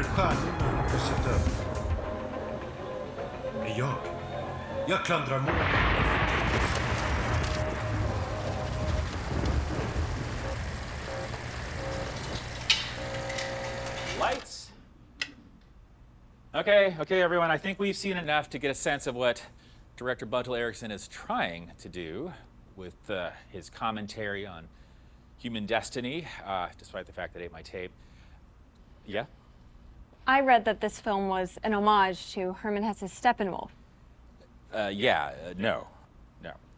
stjärnorna på sitt öde. Men jag klandrar månen. Lights. Okay, everyone. I think we've seen enough to get a sense of what Director Buntle Erickson is trying to do with his commentary on human destiny, despite the fact that I ate my tape. Yeah? I read that this film was an homage to Hermann Hesse's Steppenwolf. No.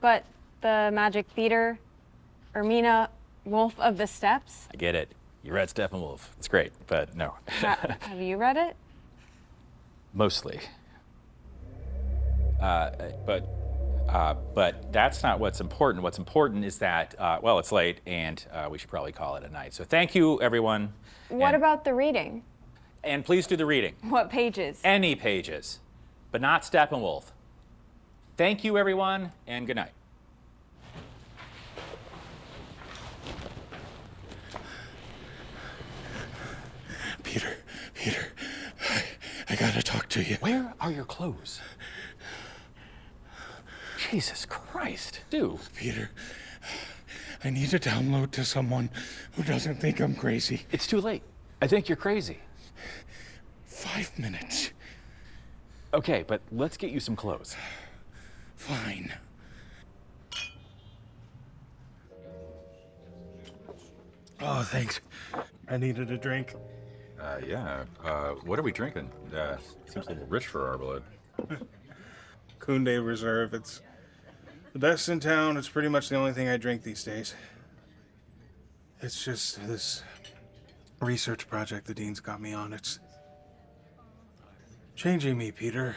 But the Magic Theater, Ermina, Wolf of the Steppes? I get it. You read Steppenwolf. It's great, but no. Have you read it? Mostly. But that's not what's important. What's important is that, well, it's late, and we should probably call it a night. So thank you, everyone. What about the reading? And please do the reading. What pages? Any pages, but not Steppenwolf. Thank you, everyone, and good night. Peter, I gotta talk to you. Where are your clothes? Jesus Christ, dude. Peter, I need to download to someone who doesn't think I'm crazy. It's too late. I think you're crazy. 5 minutes. Okay, but let's get you some clothes. Fine. Oh, thanks. I needed a drink. What are we drinking? Seems a little rich for our blood. Kunde Reserve. It's the best in town. It's pretty much the only thing I drink these days. It's just this research project the dean's got me on. It's changing me, Peter.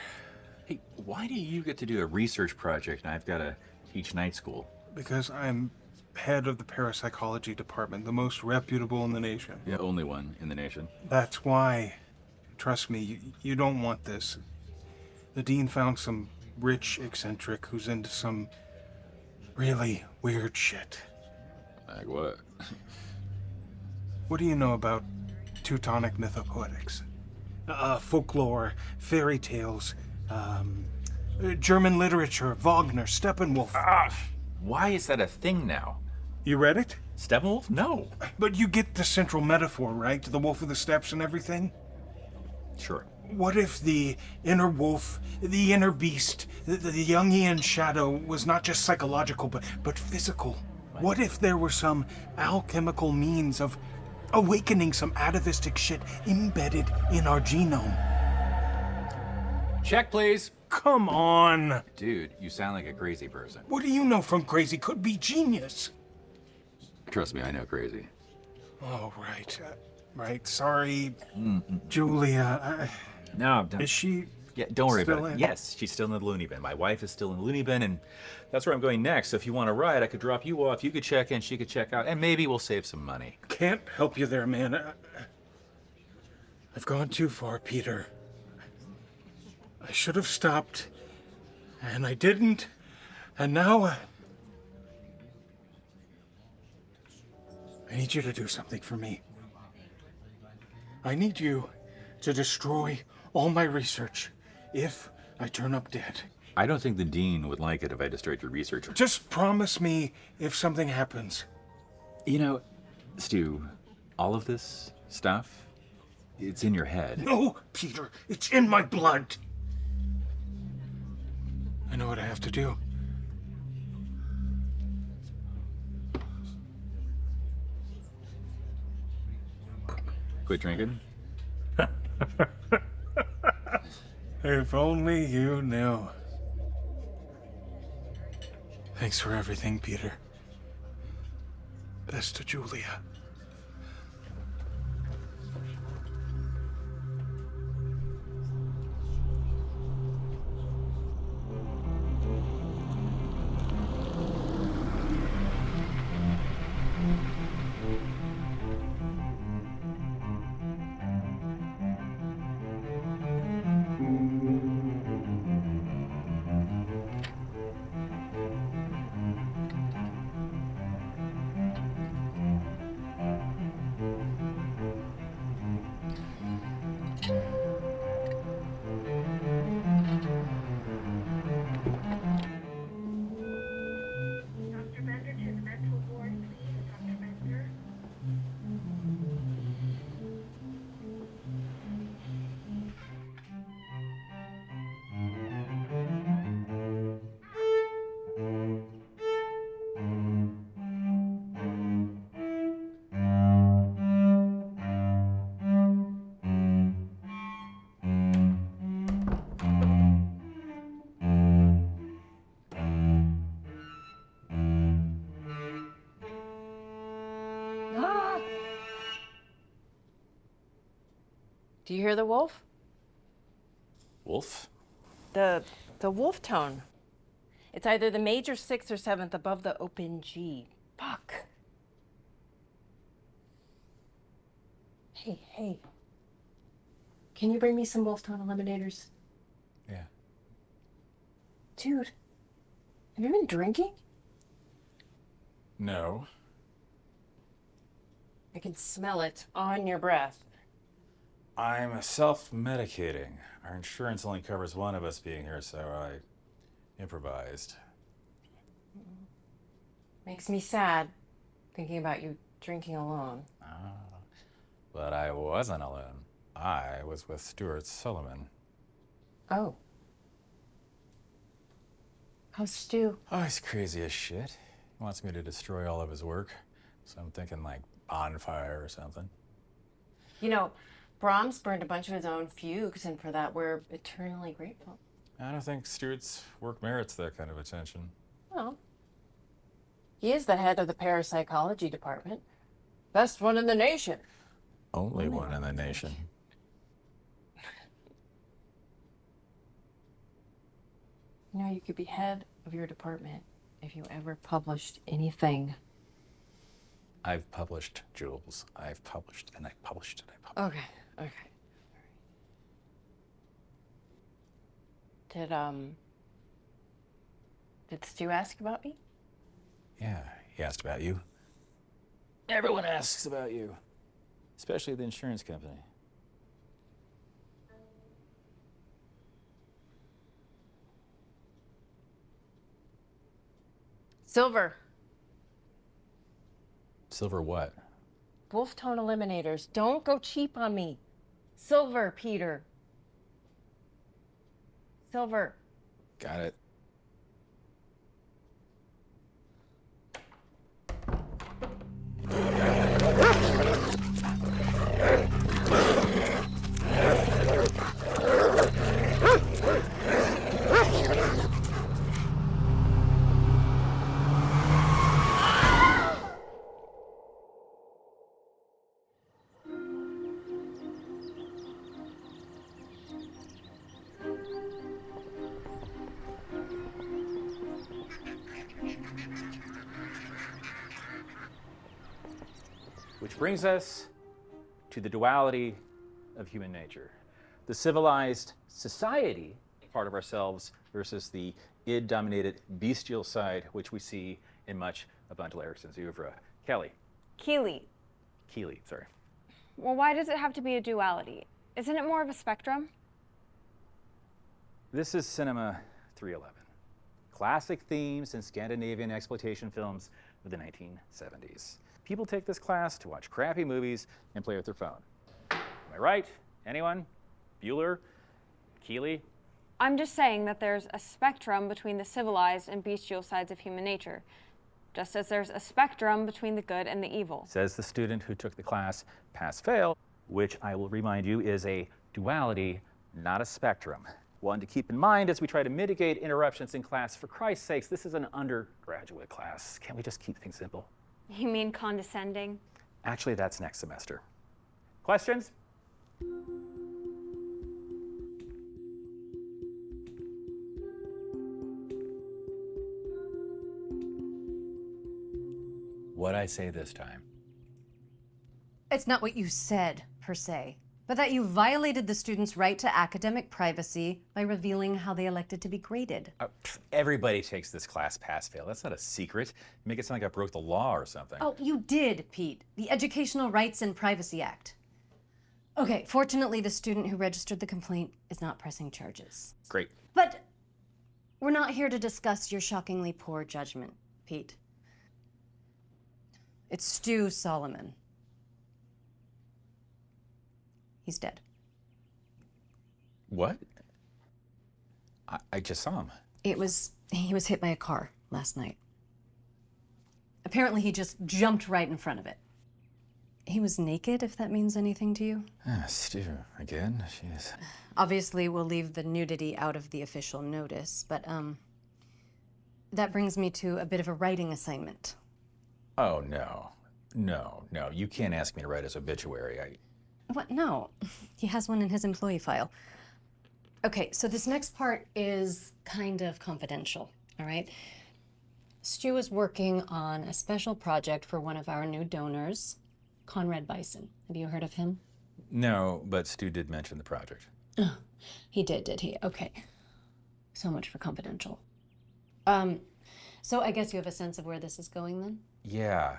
Hey, why do you get to do a research project and I've got to teach night school? Because I'm head of the Parapsychology Department, the most reputable in the nation. Yeah, only one in the nation. That's why. Trust me, you don't want this. The dean found some rich eccentric who's into some really weird shit. Like what? What do you know about Teutonic mythopoetics? Folklore, fairy tales, German literature, Wagner, Steppenwolf. Why is that a thing now? You read it? Steppenwolf? No. But you get the central metaphor, right? The wolf of the steppes and everything? Sure. What if the inner wolf, the inner beast, the Jungian shadow was not just psychological, but physical? What if there were some alchemical means of awakening some atavistic shit embedded in our genome? Check, please. Come on! Dude, you sound like a crazy person. What do you know from crazy? Could be genius. Trust me, I know crazy. Oh, right. Right, sorry. Julia, No, don't. is she... Yeah, don't worry still about it. in? Yes, she's still in the loony bin. My wife is still in the loony bin, and that's where I'm going next. So if you want to ride, I could drop you off. You could check in, she could check out, and maybe we'll save some money. Can't help you there, man. I've gone too far, Peter. I should have stopped, and I didn't, and now I need you to do something for me. I need you to destroy all my research if I turn up dead. I don't think the dean would like it if I destroyed your research. Just promise me if something happens. You know, Stu, all of this stuff, it's in your head. No, Peter, it's in my blood. I know what I have to do. Quit drinking? If only you knew. Thanks for everything, Peter. Best to Julia. Do you hear the wolf? Wolf? The wolf tone. It's either the major 6th or 7th above the open G. Fuck. Hey. Can you bring me some wolf tone eliminators? Yeah. Dude, have you been drinking? No. I can smell it on your breath. I'm self-medicating. Our insurance only covers one of us being here, so I improvised. Makes me sad thinking about you drinking alone. But I wasn't alone. I was with Stuart Sullivan. Oh. How's Stu? Oh, he's crazy as shit. He wants me to destroy all of his work. So I'm thinking like bonfire or something. You know, Brahms burned a bunch of his own fugues, and for that we're eternally grateful. I don't think Stuart's work merits that kind of attention. Well, he is the head of the Parapsychology Department. Best one in the nation. Only one in the nation. You know, you could be head of your department if you ever published anything. I've published, Jules. I've published, and I published, and I published. Okay. Did Stu ask about me? Yeah, he asked about you. Everyone asks about you. Especially the insurance company. Silver. Silver what? Wolf tone eliminators. Don't go cheap on me. Silver, Peter. Silver. Got it. Which brings us to the duality of human nature. The civilized society part of ourselves versus the id-dominated bestial side, which we see in much of Bundle Erickson's oeuvre. Keeley. Keeley, sorry. Well, why does it have to be a duality? Isn't it more of a spectrum? This is Cinema 311. Classic themes in Scandinavian exploitation films of the 1970s. People take this class to watch crappy movies and play with their phone. Am I right? Anyone? Bueller? Keeley? I'm just saying that there's a spectrum between the civilized and bestial sides of human nature, just as there's a spectrum between the good and the evil. Says the student who took the class pass-fail, which I will remind you is a duality, not a spectrum. One to keep in mind as we try to mitigate interruptions in class. For Christ's sakes, this is an undergraduate class. Can't we just keep things simple? You mean condescending? Actually, that's next semester. Questions? What'd I say this time? It's not what you said, per se, but that you violated the students' right to academic privacy by revealing how they elected to be graded. Everybody takes this class pass-fail. That's not a secret. Make it sound like I broke the law or something. Oh, you did, Pete. The Educational Rights and Privacy Act. Okay, fortunately, the student who registered the complaint is not pressing charges. Great. But we're not here to discuss your shockingly poor judgment, Pete. It's Stu Solomon. He's dead. What? I just saw him. He was hit by a car last night. Apparently he just jumped right in front of it. He was naked, if that means anything to you. Stu, again? Jeez. Obviously, we'll leave the nudity out of the official notice, but that brings me to a bit of a writing assignment. Oh, no. No, you can't ask me to write his obituary. What? No. He has one in his employee file. Okay, so this next part is kind of confidential, all right? Stu is working on a special project for one of our new donors, Conrad Bison. Have you heard of him? No, but Stu did mention the project. Oh, he did he? Okay. So much for confidential. So I guess you have a sense of where this is going then? Yeah.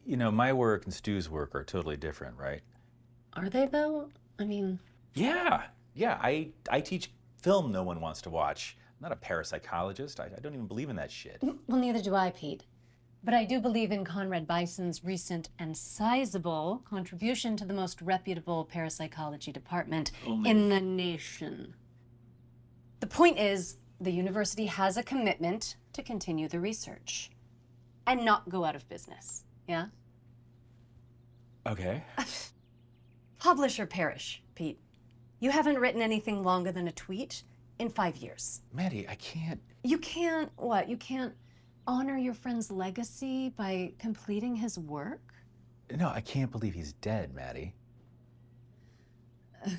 You know, my work and Stu's work are totally different, right? Are they though? I mean... Yeah. I teach film no one wants to watch. I'm not a parapsychologist. I don't even believe in that shit. Well, neither do I, Pete. But I do believe in Conrad Bison's recent and sizable contribution to the most reputable parapsychology department in the nation. The point is, the university has a commitment to continue the research and not go out of business, yeah? Okay. Publish or perish, Pete. You haven't written anything longer than a tweet in 5 years. Maddie, I can't. You can't, what? You can't honor your friend's legacy by completing his work? No, I can't believe he's dead, Maddie. Okay.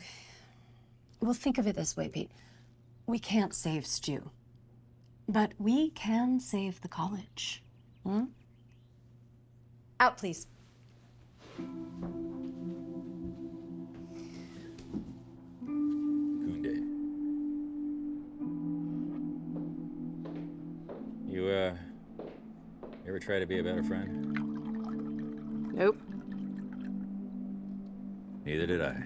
Well, think of it this way, Pete. We can't save Stu, but we can save the college. Out, please. Kunde. You ever try to be a better friend? Nope. Neither did I.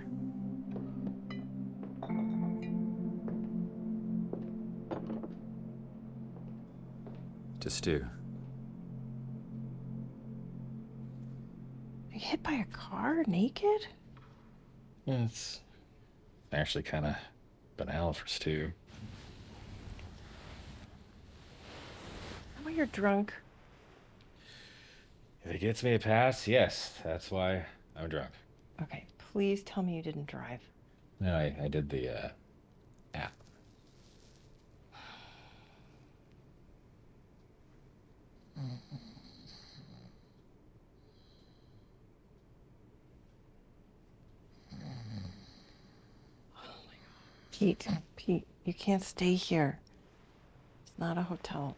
To Stu. You hit by a car naked? Yeah, it's actually kind of banal for Stu. How about you're drunk? If it gets me a pass, yes, that's why I'm drunk. Okay, please tell me you didn't drive. No, I did the app. Pete, you can't stay here. It's not a hotel.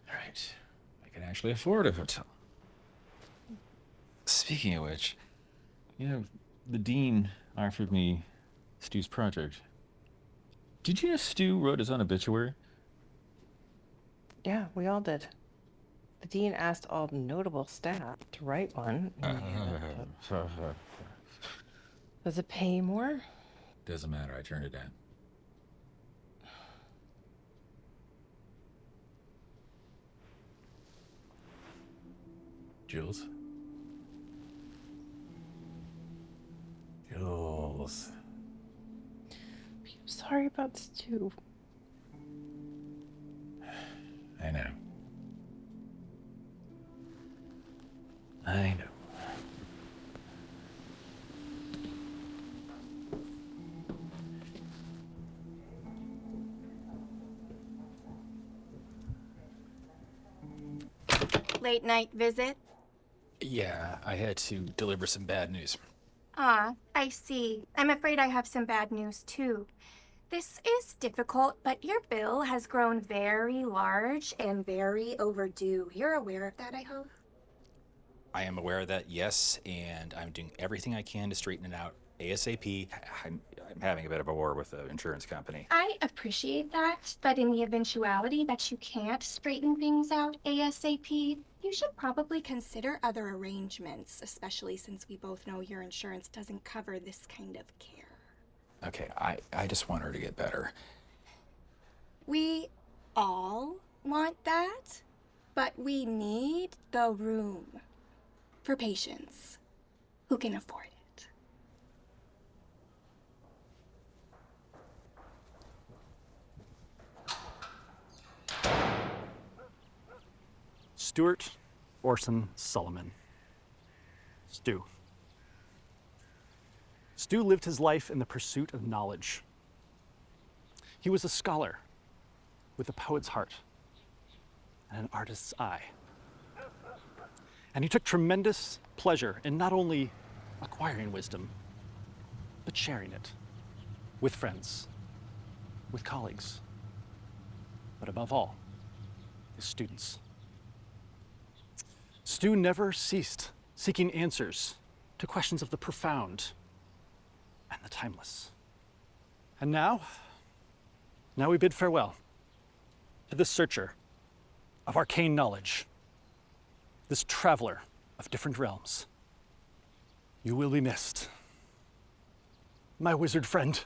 All right, I can actually afford a hotel. Speaking of which, you know, the dean offered me Stu's project. Did you know Stu wrote his own obituary? Yeah, we all did. The dean asked all notable staff to write one. Does it pay more? Doesn't matter, I turned it down. Jules? Jules. I'm sorry about Stu. I know. I know. Late night visit? Yeah, I had to deliver some bad news. Ah, I see. I'm afraid I have some bad news too. This is difficult, but your bill has grown very large and very overdue. You're aware of that, I hope? I am aware of that, yes, and I'm doing everything I can to straighten it out ASAP. I'm having a bit of a war with the insurance company. I appreciate that, but in the eventuality that you can't straighten things out ASAP, you should probably consider other arrangements, especially since we both know your insurance doesn't cover this kind of care. Okay, I just want her to get better. We all want that, but we need the room for patients who can afford it. Stuart Orson Sullivan. Stu. Stu lived his life in the pursuit of knowledge. He was a scholar with a poet's heart and an artist's eye. And he took tremendous pleasure in not only acquiring wisdom, but sharing it with friends, with colleagues, but above all, his students. Stu never ceased seeking answers to questions of the profound and the timeless. And now we bid farewell to this searcher of arcane knowledge, this traveler of different realms. You will be missed, my wizard friend.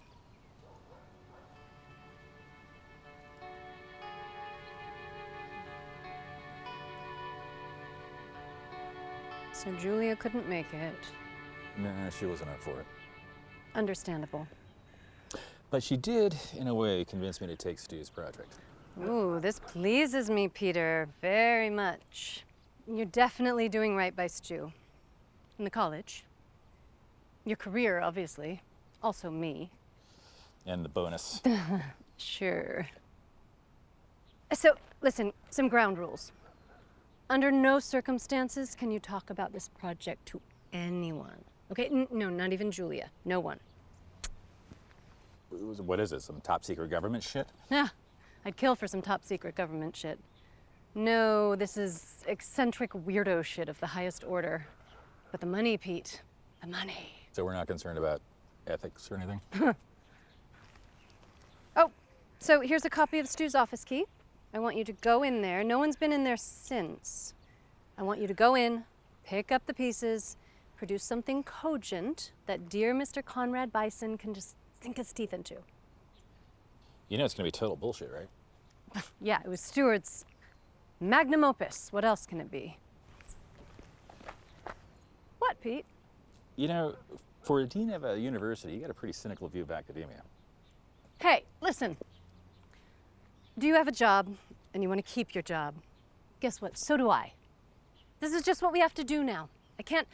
So Julia couldn't make it. Nah, she wasn't up for it. Understandable. But she did, in a way, convince me to take Stu's project. Ooh, this pleases me, Peter, very much. You're definitely doing right by Stu. And the college. Your career, obviously. Also me. And the bonus. Sure. So, listen, some ground rules. Under no circumstances can you talk about this project to anyone. Okay? No, not even Julia. No one. What is it, some top secret government shit? Yeah, I'd kill for some top secret government shit. No, this is eccentric weirdo shit of the highest order. But the money, Pete, the money. So we're not concerned about ethics or anything? Oh, so here's a copy of Stu's office key. I want you to go in there. No one's been in there since. I want you to go in, pick up the pieces, produce something cogent that dear Mr. Conrad Bison can just sink his teeth into. You know it's gonna be total bullshit, right? Yeah, it was Stewart's magnum opus. What else can it be? What, Pete? You know, for a dean of a university, you got a pretty cynical view of academia. Hey, listen. Do you have a job and you want to keep your job? Guess what? So do I. This is just what we have to do now. I can't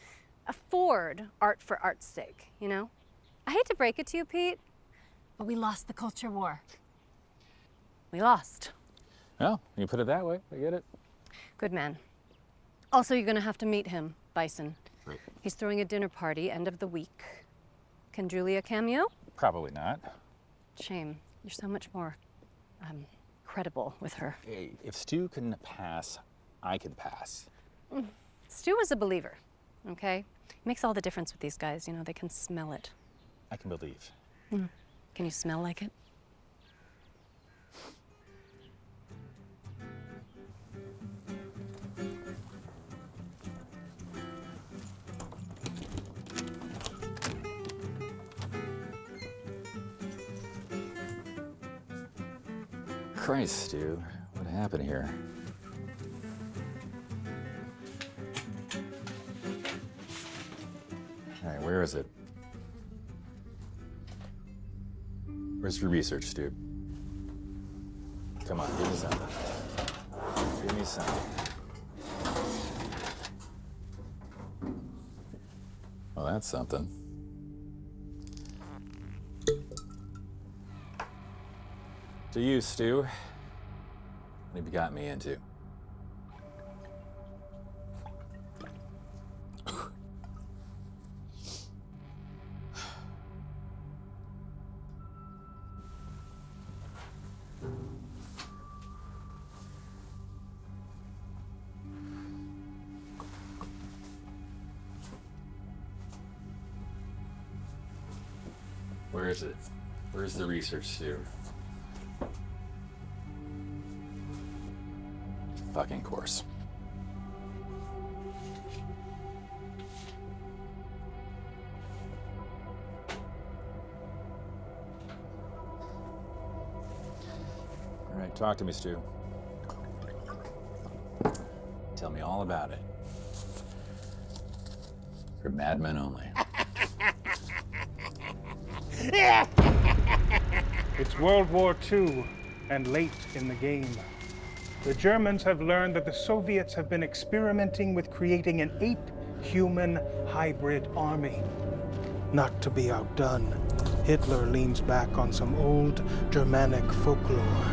afford art for art's sake, you know? I hate to break it to you, Pete, but we lost the culture war. We lost. Well, when you put it that way, I get it. Good man. Also, you're gonna have to meet him, Bison. Great. He's throwing a dinner party end of the week. Can Julia cameo? Probably not. Shame. You're so much more, credible with her. Hey, if Stu can pass, I can pass. Stu was a believer, okay? It makes all the difference with these guys, you know, they can smell it. I can believe. Can you smell like it? Christ, Stu, what happened here? All right, where is it? Where's your research, Stu? Come on, give me some. Give me some. Well, that's something. To you, Stu. What have you got me into? Where is it? Where's the research, Stu? Fucking course. All right, talk to me, Stu. Tell me all about it. For madmen only. It's World War II and late in the game. The Germans have learned that the Soviets have been experimenting with creating an ape-human hybrid army. Not to be outdone, Hitler leans back on some old Germanic folklore.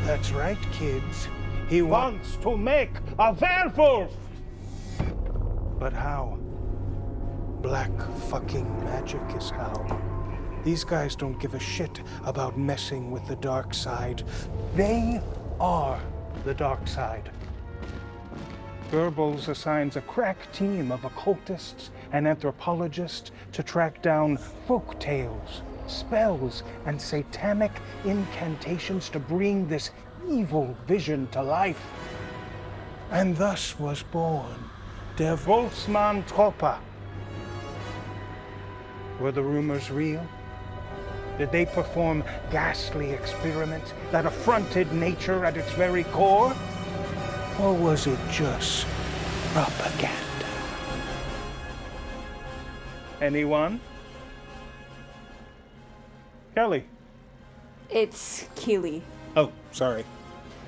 That's right, kids. He wants to make a werewolf! But how? Black fucking magic is how. These guys don't give a shit about messing with the dark side. They are the dark side. Goebbels assigns a crack team of occultists and anthropologists to track down folk tales, spells, and satanic incantations to bring this evil vision to life. And thus was born Der Wolfsmann Tropper. Were the rumors real? Did they perform ghastly experiments that affronted nature at its very core? Or was it just propaganda? Anyone? Kelly. It's Keeley. Oh, sorry.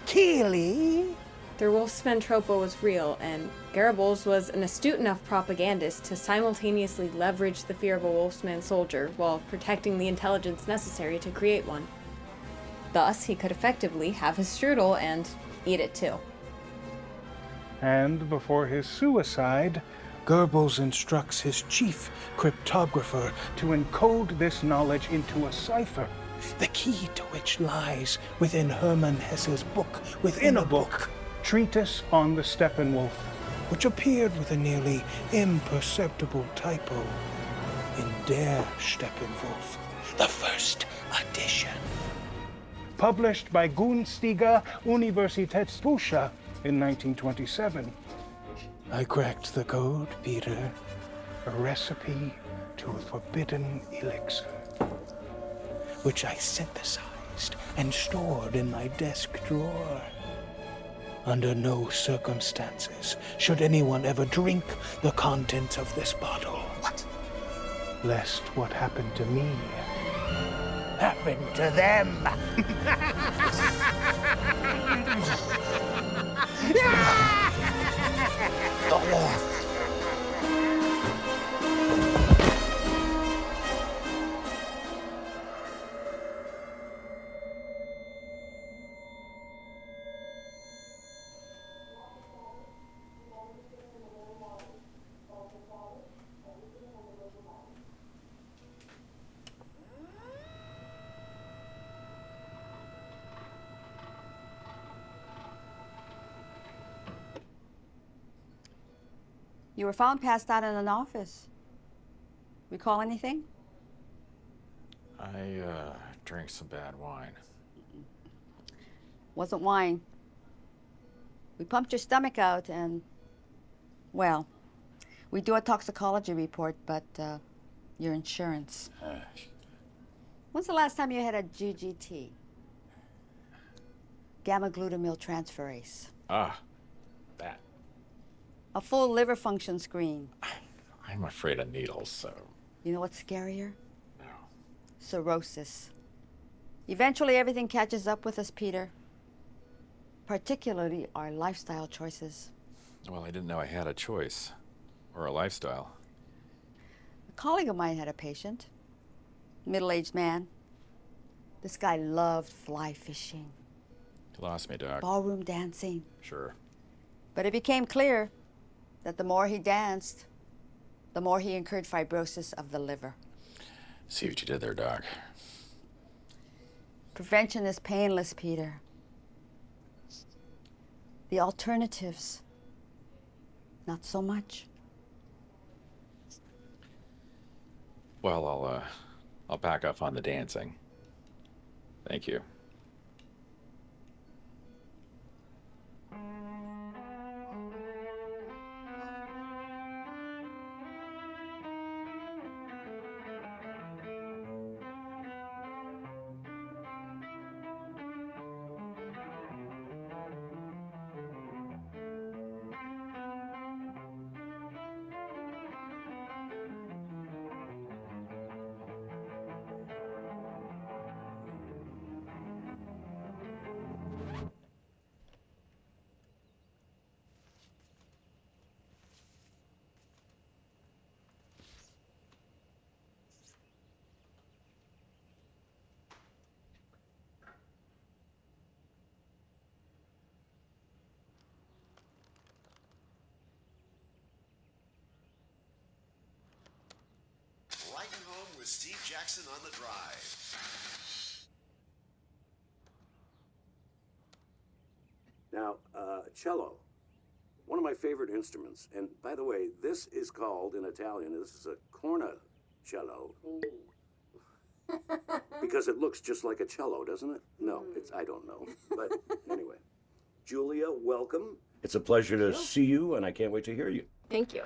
Keeley? Der Wolfsmann Tropa was real, and Goebbels was an astute enough propagandist to simultaneously leverage the fear of a Wolfsman soldier while protecting the intelligence necessary to create one. Thus, he could effectively have his strudel and eat it too. And before his suicide, Goebbels instructs his chief cryptographer to encode this knowledge into a cipher, the key to which lies within Hermann Hesse's book within a book, Treatise on the Steppenwolf, which appeared with a nearly imperceptible typo in Der Steppenwolf, the first edition. Published by Günstiger Universitätsbücher in 1927. I cracked the code, Peter. A recipe to a forbidden elixir, which I synthesized and stored in my desk drawer. Under no circumstances should anyone ever drink the contents of this bottle. What? Lest what happened to me happened to them. You were found passed out in an office. Recall anything? I drank some bad wine. Wasn't wine. We pumped your stomach out and, well, we do a toxicology report, but your insurance. When's the last time you had a GGT? Gamma-glutamyl transferase. Ah, that. A full liver function screen. I'm afraid of needles, so. You know what's scarier? No. Cirrhosis. Eventually everything catches up with us, Peter. Particularly our lifestyle choices. Well, I didn't know I had a choice. Or a lifestyle. A colleague of mine had a patient. Middle-aged man. This guy loved fly fishing. You lost me, Doc. Ballroom dancing. Sure. But it became clear that the more he danced, the more he incurred fibrosis of the liver. See what you did there, Doc. Prevention is painless, Peter. The alternatives, not so much. Well, I'll back off on the dancing. Thank you. Steve Jackson on the Drive. Now, cello, one of my favorite instruments. And by the way, this is called, in Italian, this is a cornacello. Because it looks just like a cello, doesn't it? No, I don't know. But anyway, Julia, welcome. It's a pleasure to see you, and I can't wait to hear you. Thank you.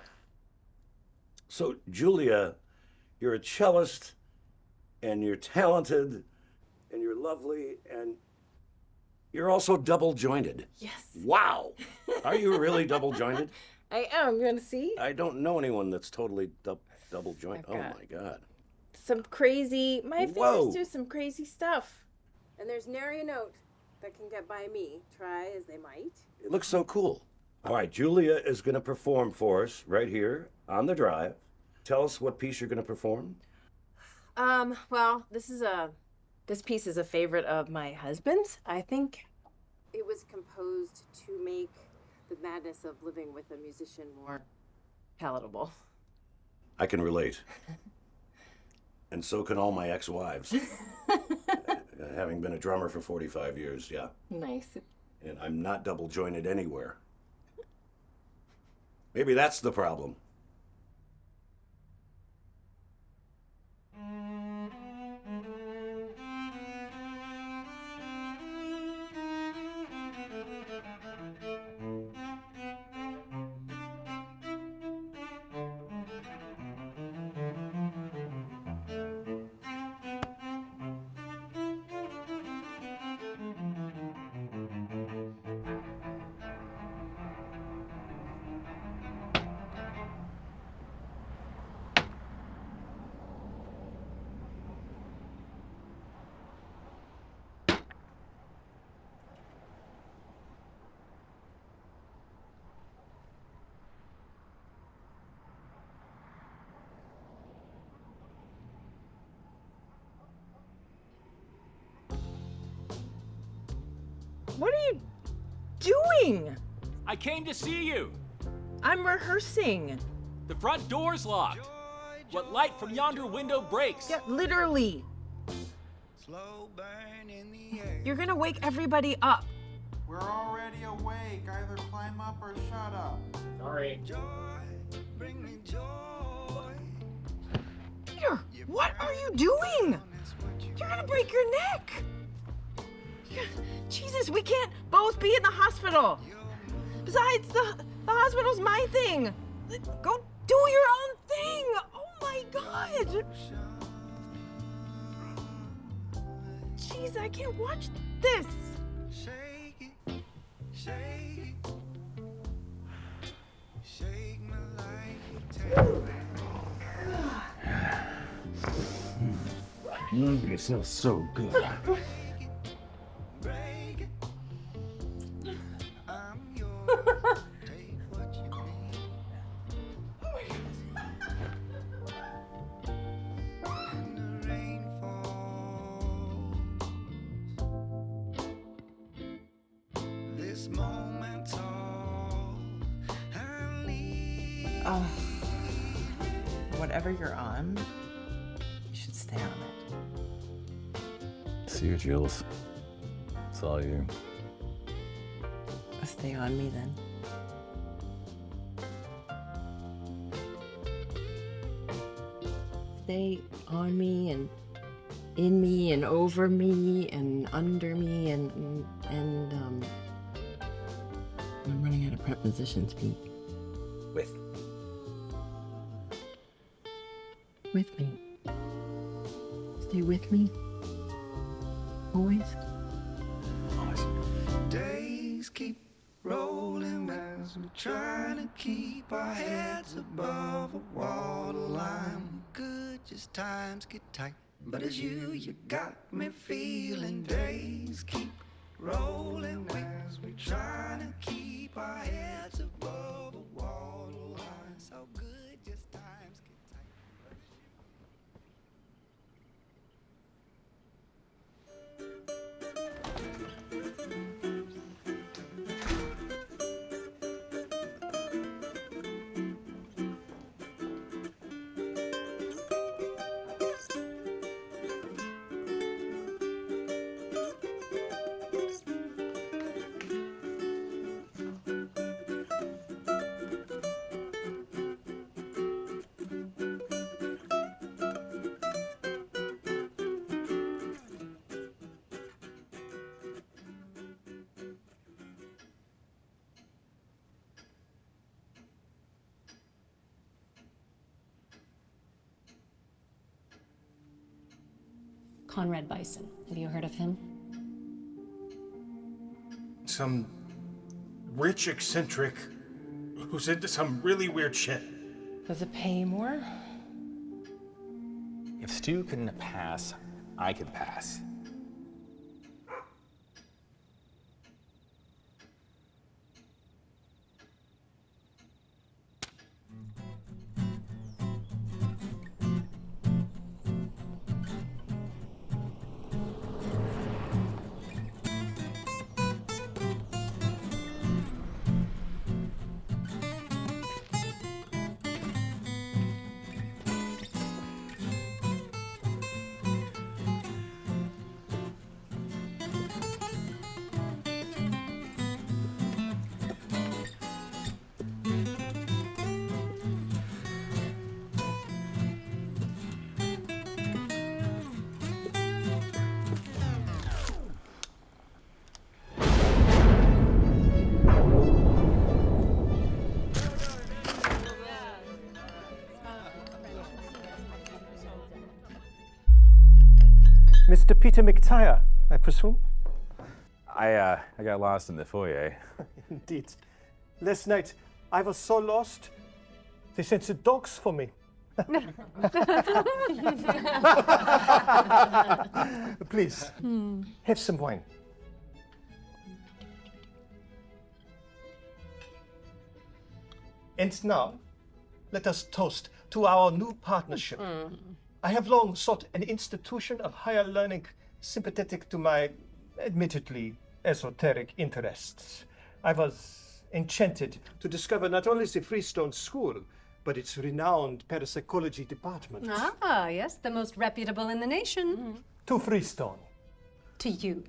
So, Julia, you're a cellist, and you're talented, and you're lovely, and you're also double-jointed. Yes. Wow. Are you really double-jointed? I am. You want to see? I don't know anyone that's totally double-jointed. Oh, my God. Some crazy... My Whoa. fingers do some crazy stuff. And there's nary a note that can get by me, try as they might. It looks so cool. All right, Julia is going to perform for us right here on the Drive. Tell us what piece you're going to perform. Well, this piece is a favorite of my husband's. I think it was composed to make the madness of living with a musician more palatable. I can relate. And so can all my ex-wives. Having been a drummer for 45 years, yeah. Nice. And I'm not double-jointed anywhere. Maybe that's the problem. What are you doing? I came to see you. I'm rehearsing. The front door's locked. What light from yonder window breaks? Yeah, literally. You're gonna wake everybody up. We're already awake. Either climb up or shut up. Sorry. Peter, what are you doing? You're gonna break your neck. Jesus, we can't both be in the hospital. Besides, the hospital's my thing. Go do your own thing. Oh my God. Jeez, I can't watch this. Shake it, shake it. Shake me like you take. It smells so good. Oh, whatever you're on, you should stay on it. See you, Jules. It's all you. Stay on me then. Stay on me and in me and over me and under me and I'm running out of prepositions, Pete. With me. Stay with me. Always. Days keep rolling as we try to keep our heads above a waterline. Good, just times get tight. But as you got me feeling. Days keep rolling as we try to keep our heads above a waterline. So good, just times get tight. Conrad Bison. Have you heard of him? Some rich eccentric who's into some really weird shit. Does it pay more? If Stu couldn't pass, I could pass. Mr. Peter MacTire, I presume? I got lost in the foyer. Indeed. Last night, I was so lost, they sent the dogs for me. Please, have some wine. And now, let us toast to our new partnership. I have long sought an institution of higher learning sympathetic to my admittedly esoteric interests. I was enchanted to discover not only the Freestone School, but its renowned Parapsychology Department. Ah, yes, the most reputable in the nation. To Freestone. To you.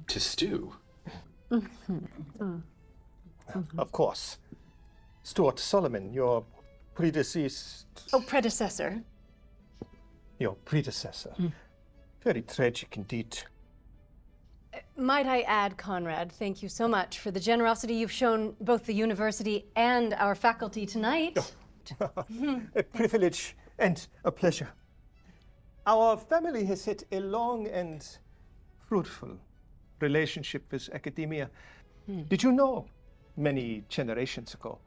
To Stu. Of course. Stuart Sullivan, your predeceased... Oh, predecessor. Your predecessor. Very tragic indeed. Might I add, Conrad, thank you so much for the generosity you've shown both the university and our faculty tonight. A privilege and a pleasure. Our family has had a long and fruitful relationship with academia. Did you know, many generations ago,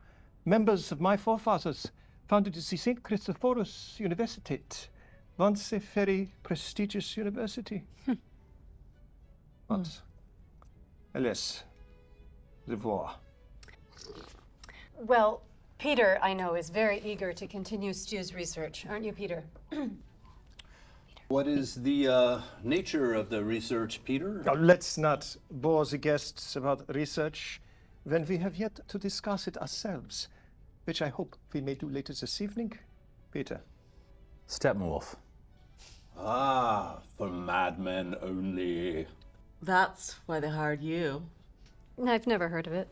members of my forefathers founded the St. Christophorus Universität, once a very prestigious university. But, alas, the war. Well, Peter, I know, is very eager to continue Stu's research. Aren't you, Peter? What is the nature of the research, Peter? Now, let's not bore the guests about research when we have yet to discuss it ourselves, which I hope we may do later this evening. Peter. Steppenwolf. Ah, for madmen only. That's why they hired you. I've never heard of it.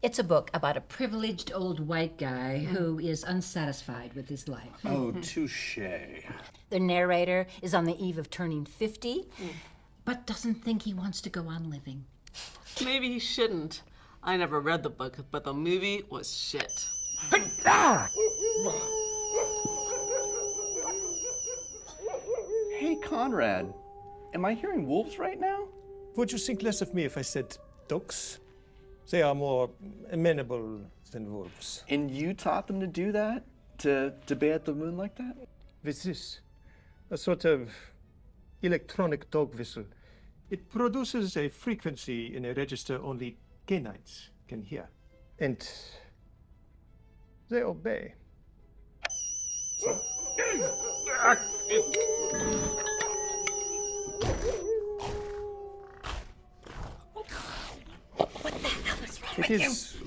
It's a book about a privileged old white guy who is unsatisfied with his life. Oh, touche. The narrator is on the eve of turning 50, but doesn't think he wants to go on living. Maybe he shouldn't. I never read the book, but the movie was shit. Hey, Conrad. Am I hearing wolves right now? Would you think less of me if I said dogs? They are more amenable than wolves. And you taught them to do that? To bay at the moon like that? With this, a sort of electronic dog whistle. It produces a frequency in a register only canines can hear. And they obey. It is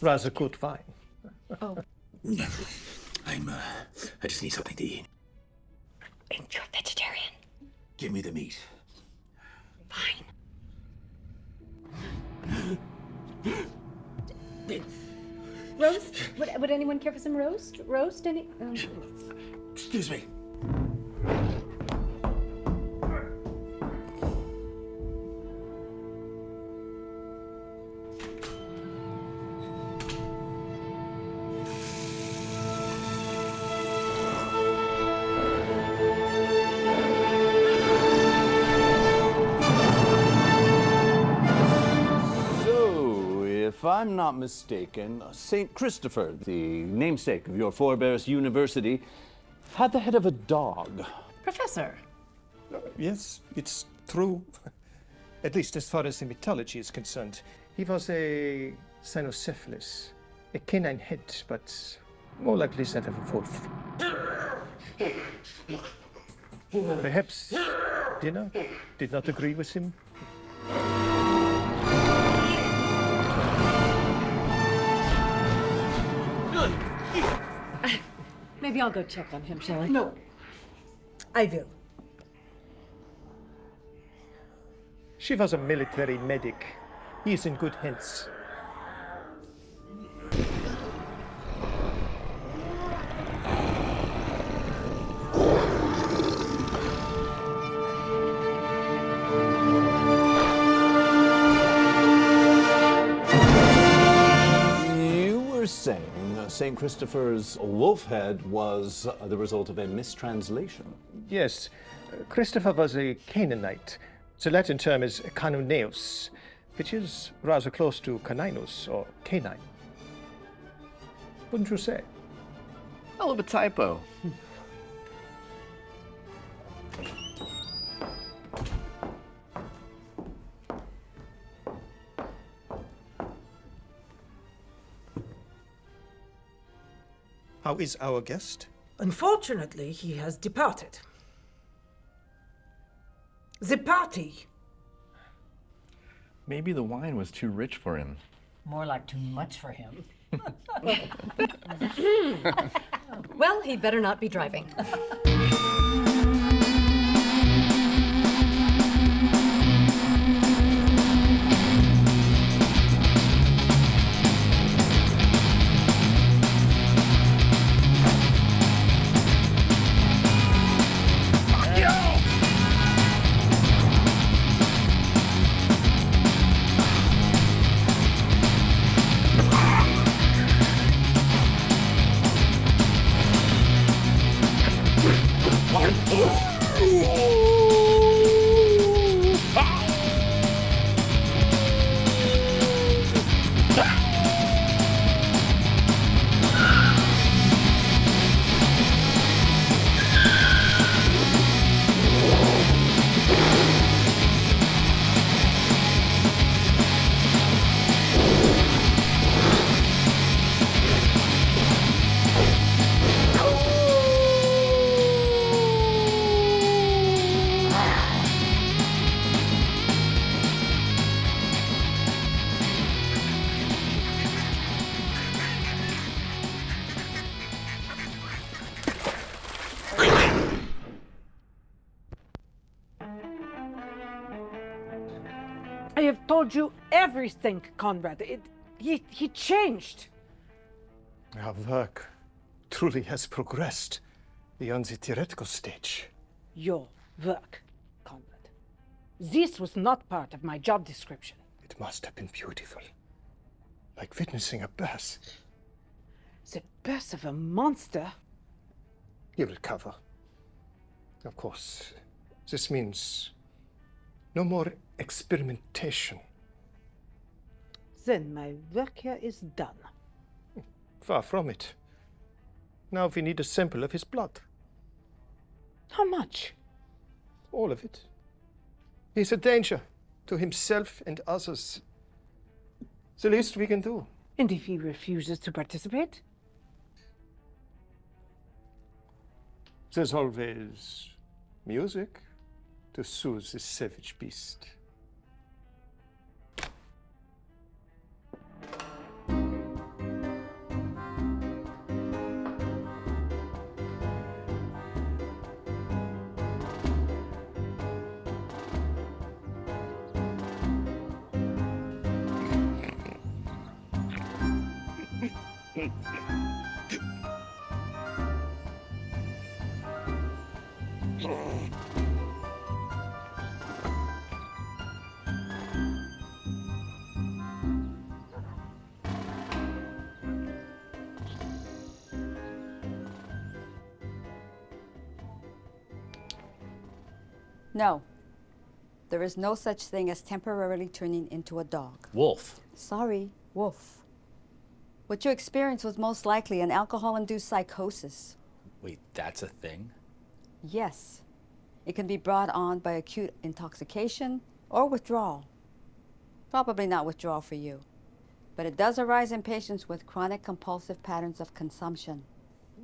rather good wine. Oh. I just need something to eat. And you're vegetarian. Give me the meat. Fine. Roast? Would anyone care for some roast? Roast? Any? Excuse me. if I'm not mistaken, St. Christopher, the namesake of your forebears' university, had the head of a dog. Professor. Yes, it's true. At least as far as the mythology is concerned. He was a cynocephalus, a canine head, but more likely that of a wolf. Perhaps dinner did not agree with him. Maybe I'll go check on him, shall I? No. I will. She was a military medic. He is in good hands. You were saying St. Christopher's wolf head was the result of a mistranslation. Yes, Christopher was a Canaanite. The Latin term is canoneus, which is rather close to caninus, or canine. Wouldn't you say? Hell of a typo. How is our guest? Unfortunately, he has departed. The party. Maybe the wine was too rich for him. More like too much for him. Well, he'd better not be driving. I have told you everything, Conrad. He changed. Our work truly has progressed beyond the theoretical stage. Your work, Conrad. This was not part of my job description. It must have been beautiful. Like witnessing a birth. The birth of a monster? He'll recover. Of course, this means no more experimentation. Then my work here is done. Far from it. Now we need a sample of his blood. How much? All of it. He's a danger to himself and others. The least we can do. And if he refuses to participate? There's always music to soothe this savage beast. No. There is no such thing as temporarily turning into a dog. Wolf. Sorry, Wolf. What you experienced was most likely an alcohol-induced psychosis. Wait, that's a thing? Yes. It can be brought on by acute intoxication or withdrawal. Probably not withdrawal for you. But it does arise in patients with chronic compulsive patterns of consumption.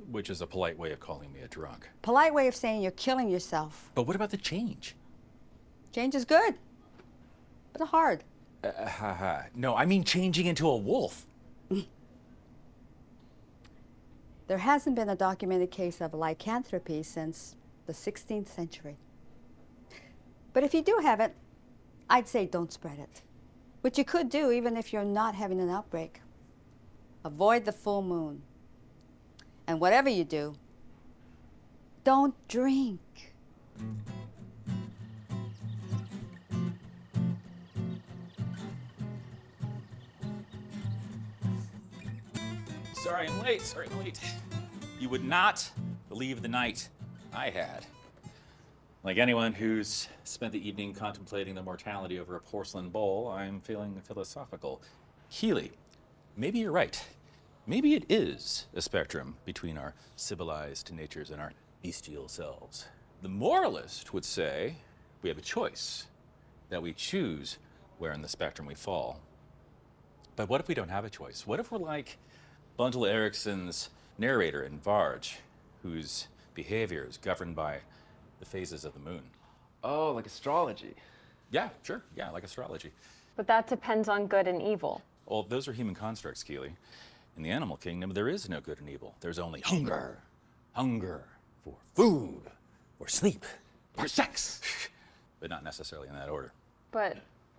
Which is a polite way of calling me a drunk. Polite way of saying you're killing yourself. But what about the change? Change is good, but hard. No, I mean changing into a wolf. There hasn't been a documented case of lycanthropy since the 16th century. But if you do have it, I'd say don't spread it. Which you could do even if you're not having an outbreak. Avoid the full moon. And whatever you do, don't drink. Sorry I'm late. You would not believe the night I had. Like anyone who's spent the evening contemplating the mortality over a porcelain bowl, I'm feeling philosophical. Keely, maybe you're right. Maybe it is a spectrum between our civilized natures and our bestial selves. The moralist would say we have a choice, that we choose where in the spectrum we fall. But what if we don't have a choice? What if we're like Buntel Ericsson's narrator in Varge, whose behavior is governed by the phases of the moon? Oh, like astrology. Yeah, sure. Yeah, like astrology. But that depends on good and evil. Well, those are human constructs, Keely. In the animal kingdom, there is no good and evil. There's only hunger. Hunger for food, for sleep, for sex. But not necessarily in that order. But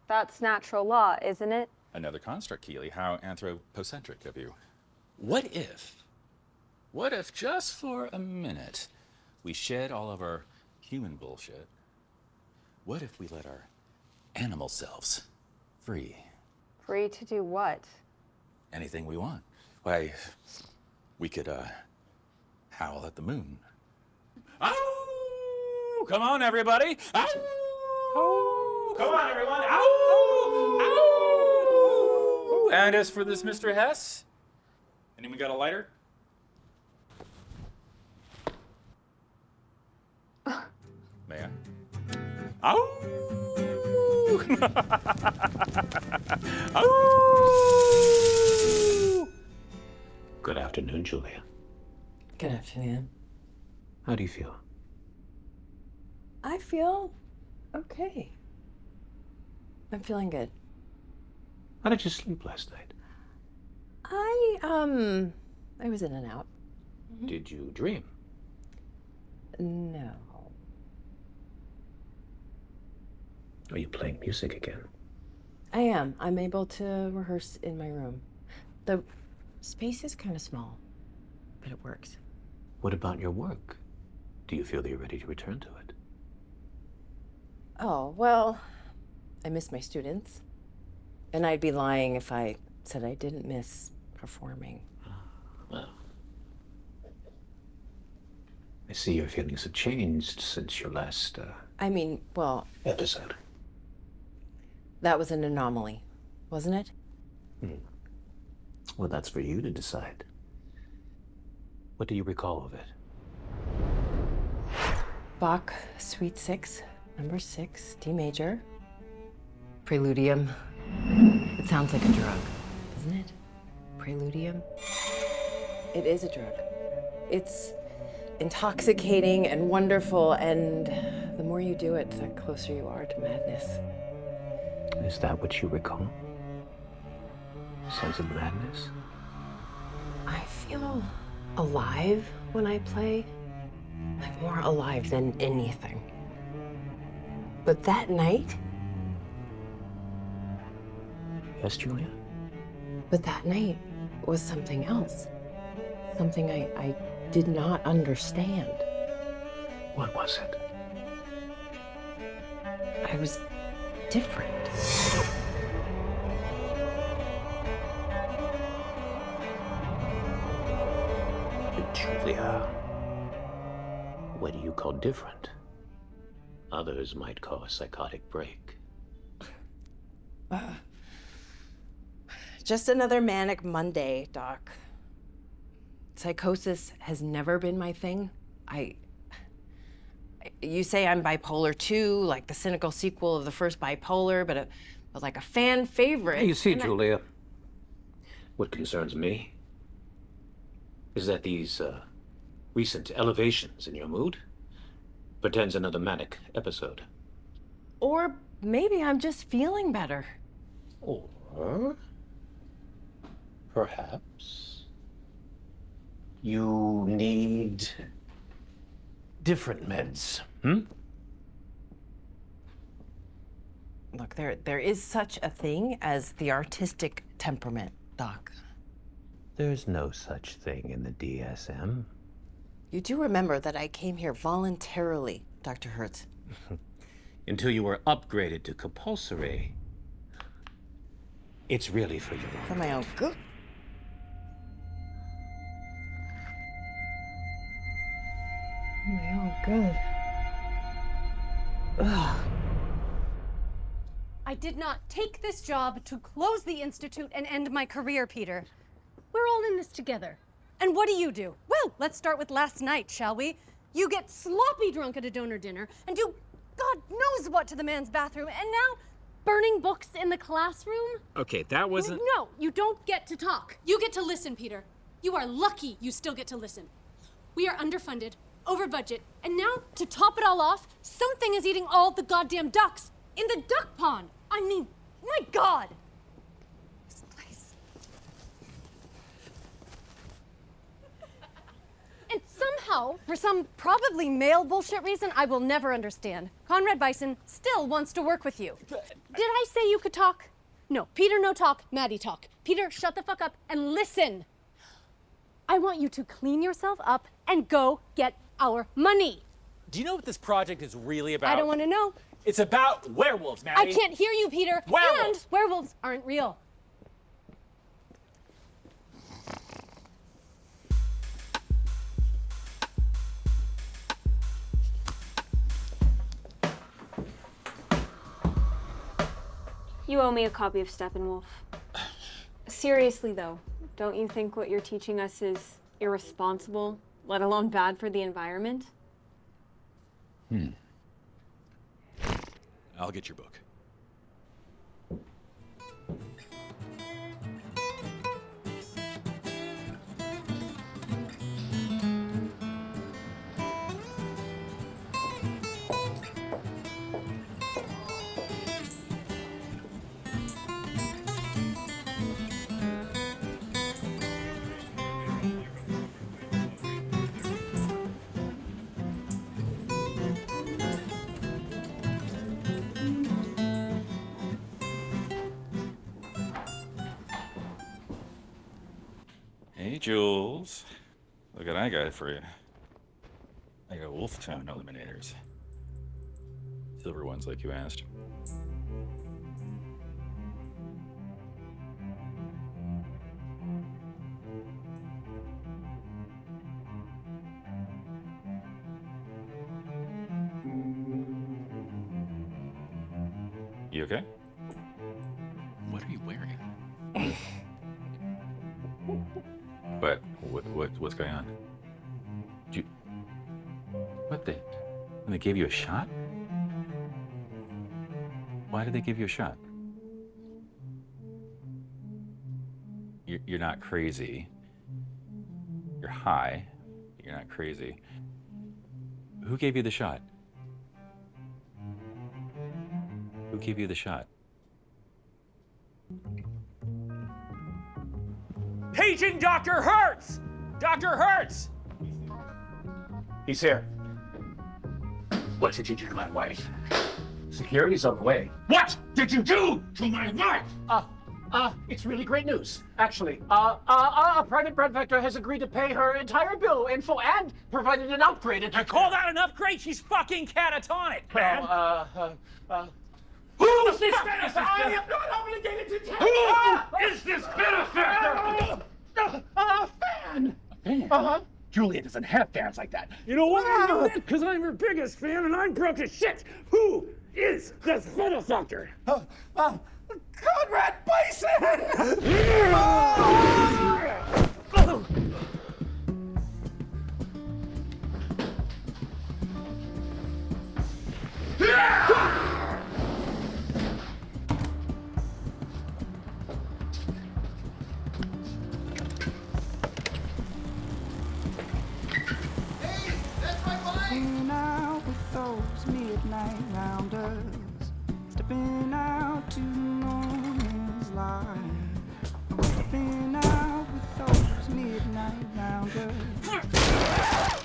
that's natural law, isn't it? Another construct, Keely. How anthropocentric of you. What if just for a minute we shed all of our human bullshit? What if we let our animal selves free? Free to do what? Anything we want. Why, we could howl at the moon. Ow! Come on, everybody! Ow! Ow! Come on, everyone! Ow! Ow! And as for this Mr. Hess, anyone got a lighter? May I? Ow! Ow! Good afternoon, Julia. Good afternoon. How do you feel? I feel okay. I'm feeling good. How did you sleep last night? I was in and out. Did you dream? No. Are you playing music again? I am. I'm able to rehearse in my room. The space is kind of small, but it works. What about your work? Do you feel that you're ready to return to it? Oh, well, I miss my students. And I'd be lying if I said I didn't miss performing. Well, I see your feelings have changed since your last, episode. That was an anomaly, wasn't it? Well, that's for you to decide. What do you recall of it? Bach, Suite 6, number 6, D major. Preludium. It sounds like a drug, doesn't it? Preludium. It is a drug. It's intoxicating and wonderful, and the more you do it, the closer you are to madness. Is that what you recall? Sense of madness? I feel alive when I play. Like more alive than anything. But that night... Yes, Julia? But that night was something else. Something I did not understand. What was it? I was different. Julia, what do you call different? Others might call a psychotic break. just another manic Monday, Doc. Psychosis has never been my thing. You say I'm bipolar 2, like the cynical sequel of the first Bipolar, but like a fan favorite. You see, Julia, what concerns me is that these recent elevations in your mood portends another manic episode. Or maybe I'm just feeling better. Or perhaps you need different meds, Look, there is such a thing as the artistic temperament, Doc. There's no such thing in the DSM. You do remember that I came here voluntarily, Dr. Hertz. Until you were upgraded to compulsory. It's really for your own. For my own good. My own good. Ugh. I did not take this job to close the Institute and end my career, Peter. We're all in this together. And what do? Well, let's start with last night, shall we? You get sloppy drunk at a donor dinner and do God knows what to the man's bathroom, and now burning books in the classroom? Okay, that wasn't... No, you don't get to talk. You get to listen, Peter. You are lucky you still get to listen. We are underfunded, over budget, and now, to top it all off, something is eating all the goddamn ducks in the duck pond. I mean, my God! This place. And somehow, for some probably male bullshit reason I will never understand, Conrad Bison still wants to work with you. Did I say you could talk? No. Peter, no talk. Maddie, talk. Peter, shut the fuck up and listen. I want you to clean yourself up and go get our money. Do you know what this project is really about? I don't want to know. It's about werewolves, Maddie. I can't hear you, Peter. Werewolves. And werewolves aren't real. You owe me a copy of Steppenwolf. Seriously, though, don't you think what you're teaching us is irresponsible, let alone bad for the environment? I'll get your book. Hey, Jules. Look what I got for you. I got Wolftown Eliminators. Silver ones, like you asked. You okay? What are you wearing? What's going on? What they gave you a shot? Why did they give you a shot? You're not crazy. You're high. You're not crazy. Who gave you the shot? Who gave you the shot? Paging Dr. Hertz! Dr. Hertz! He's here. What did you do to my wife? Security's on the way. What did you do to my wife? It's really great news, actually. A private bread vector has agreed to pay her entire bill in full and provided an upgrade. I call that an upgrade? She's fucking catatonic, man! Who is this benefactor? I am not obligated to tell you! Who is this benefactor? A fan! A fan? Uh-huh. Julia doesn't have fans like that. You know why I know that? Because I'm her biggest fan and I'm broke as shit. Who is this benefactor? Conrad Bison! Stepping out with those midnight rounders, stepping out to no man's line. Stepping out with those midnight rounders.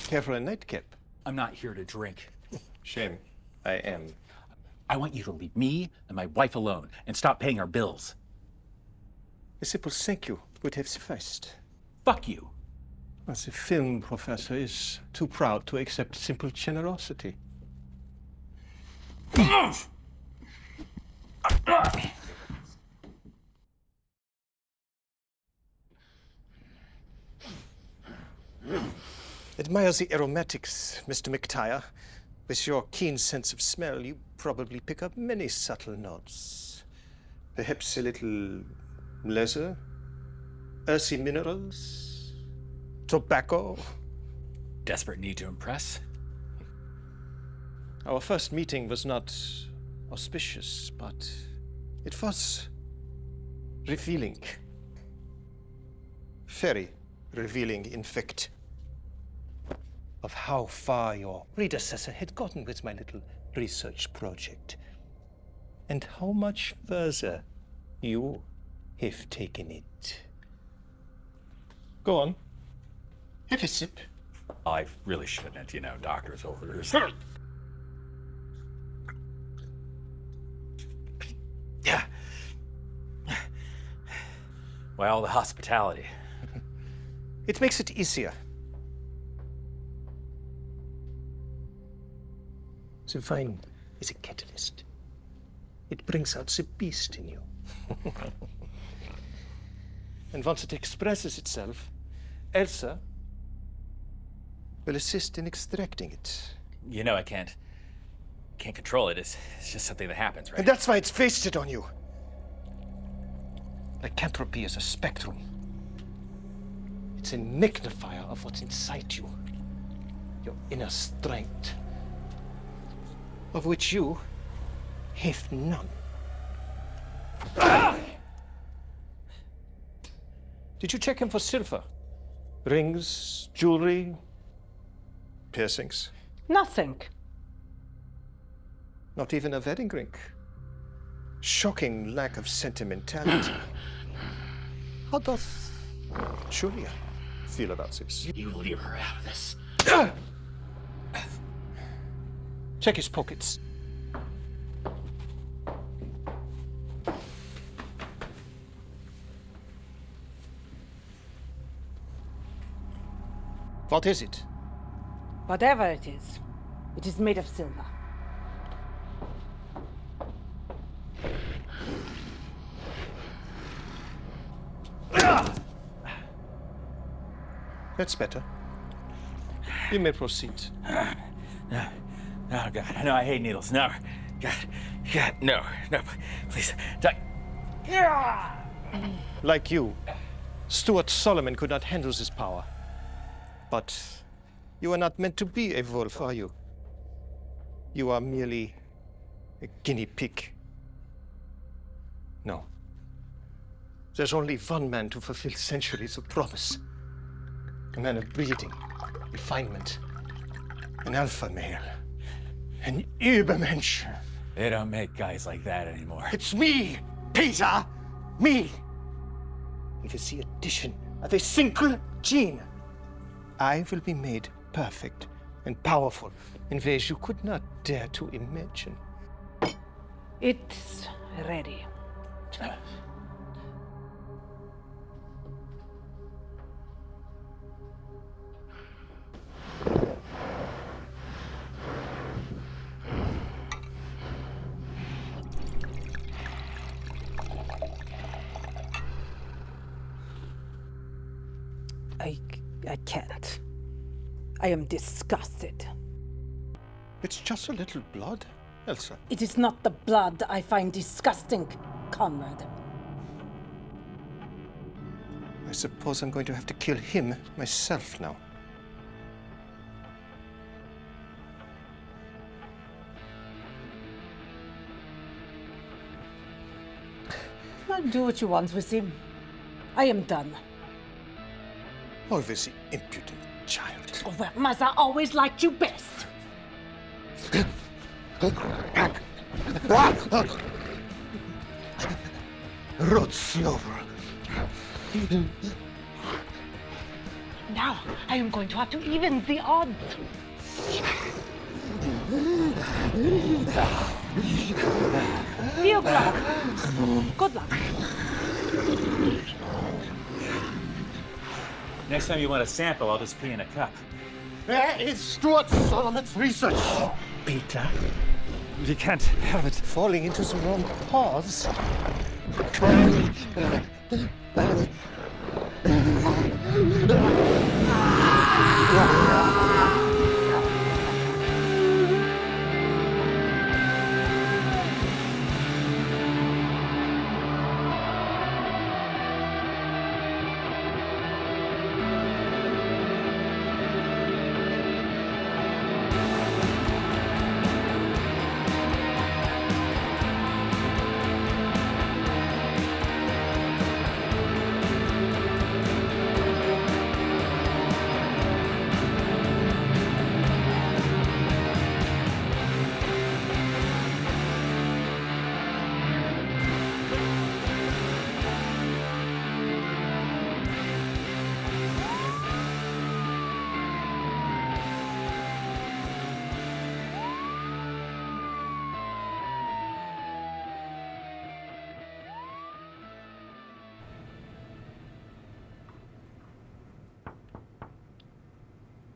Care for a nightcap? I'm not here to drink. Shame. I am. I want you to leave me and my wife alone and stop paying our bills. A simple thank you would have sufficed. Fuck you. As a film professor is too proud to accept simple generosity. Admire the aromatics, Mr. MacTire. With your keen sense of smell, you probably pick up many subtle notes. Perhaps a little leather, earthy minerals, tobacco. Desperate need to impress? Our first meeting was not auspicious, but it was revealing. Very revealing, in fact, of how far your predecessor had gotten with my little research project, and how much further you have taken it. Go on. Have a sip. I really shouldn't, you know, doctor's orders. Yeah. Well, the hospitality. It makes it easier. The wine is a catalyst. It brings out the beast in you. And once it expresses itself, Elsa will assist in extracting it. You know, I can't control it. It's just something that happens, right? And that's why it's wasted on you. Lycanthropy is a spectrum. It's a magnifier of what's inside you. Your inner strength, of which you have none. Ah! Did you check him for silver? Rings, jewelry, piercings? Nothing. Not even a wedding ring. Shocking lack of sentimentality. How does Julia feel about this? You leave her out of this. Check his pockets. What is it? Whatever it is made of silver. That's better. You may proceed. No, God, no, I hate needles. No, God, no, please, Doc. Like you, Stuart Sullivan could not handle this power. But you are not meant to be a wolf, are you? You are merely a guinea pig. No. There's only one man to fulfill centuries of promise. A man of breeding, refinement, an alpha male, an Übermensch. They don't make guys like that anymore. It's me, Peter, me. With the addition of a single gene, I will be made perfect and powerful in ways you could not dare to imagine. It's ready. I can't. I am disgusted. It's just a little blood, Elsa. It is not the blood I find disgusting. Conrad. I suppose I'm going to have to kill him myself now. Well, do what you want with him. I am done. Oh, this impudent child. Oh, well, Mother always liked you best. Rotslover. Now, I am going to have to even the odds. Field luck. Good luck. Next time you want a sample, I'll just pee in a cup. Where is Stuart Solomon's research? Peter, You can't have it. falling into the wrong paws.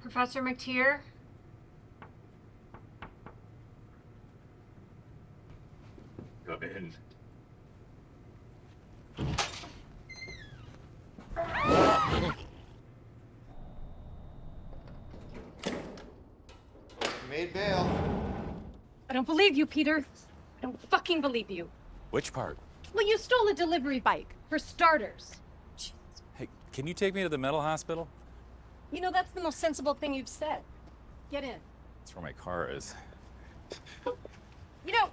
Professor MacTire? Come in. Made bail. I don't believe you, Peter. I don't fucking believe you. Which part? Well, you stole a delivery bike, for starters. Hey, can you take me to the mental hospital? You know, that's the most sensible thing you've said. Get in. That's where my car is. You know,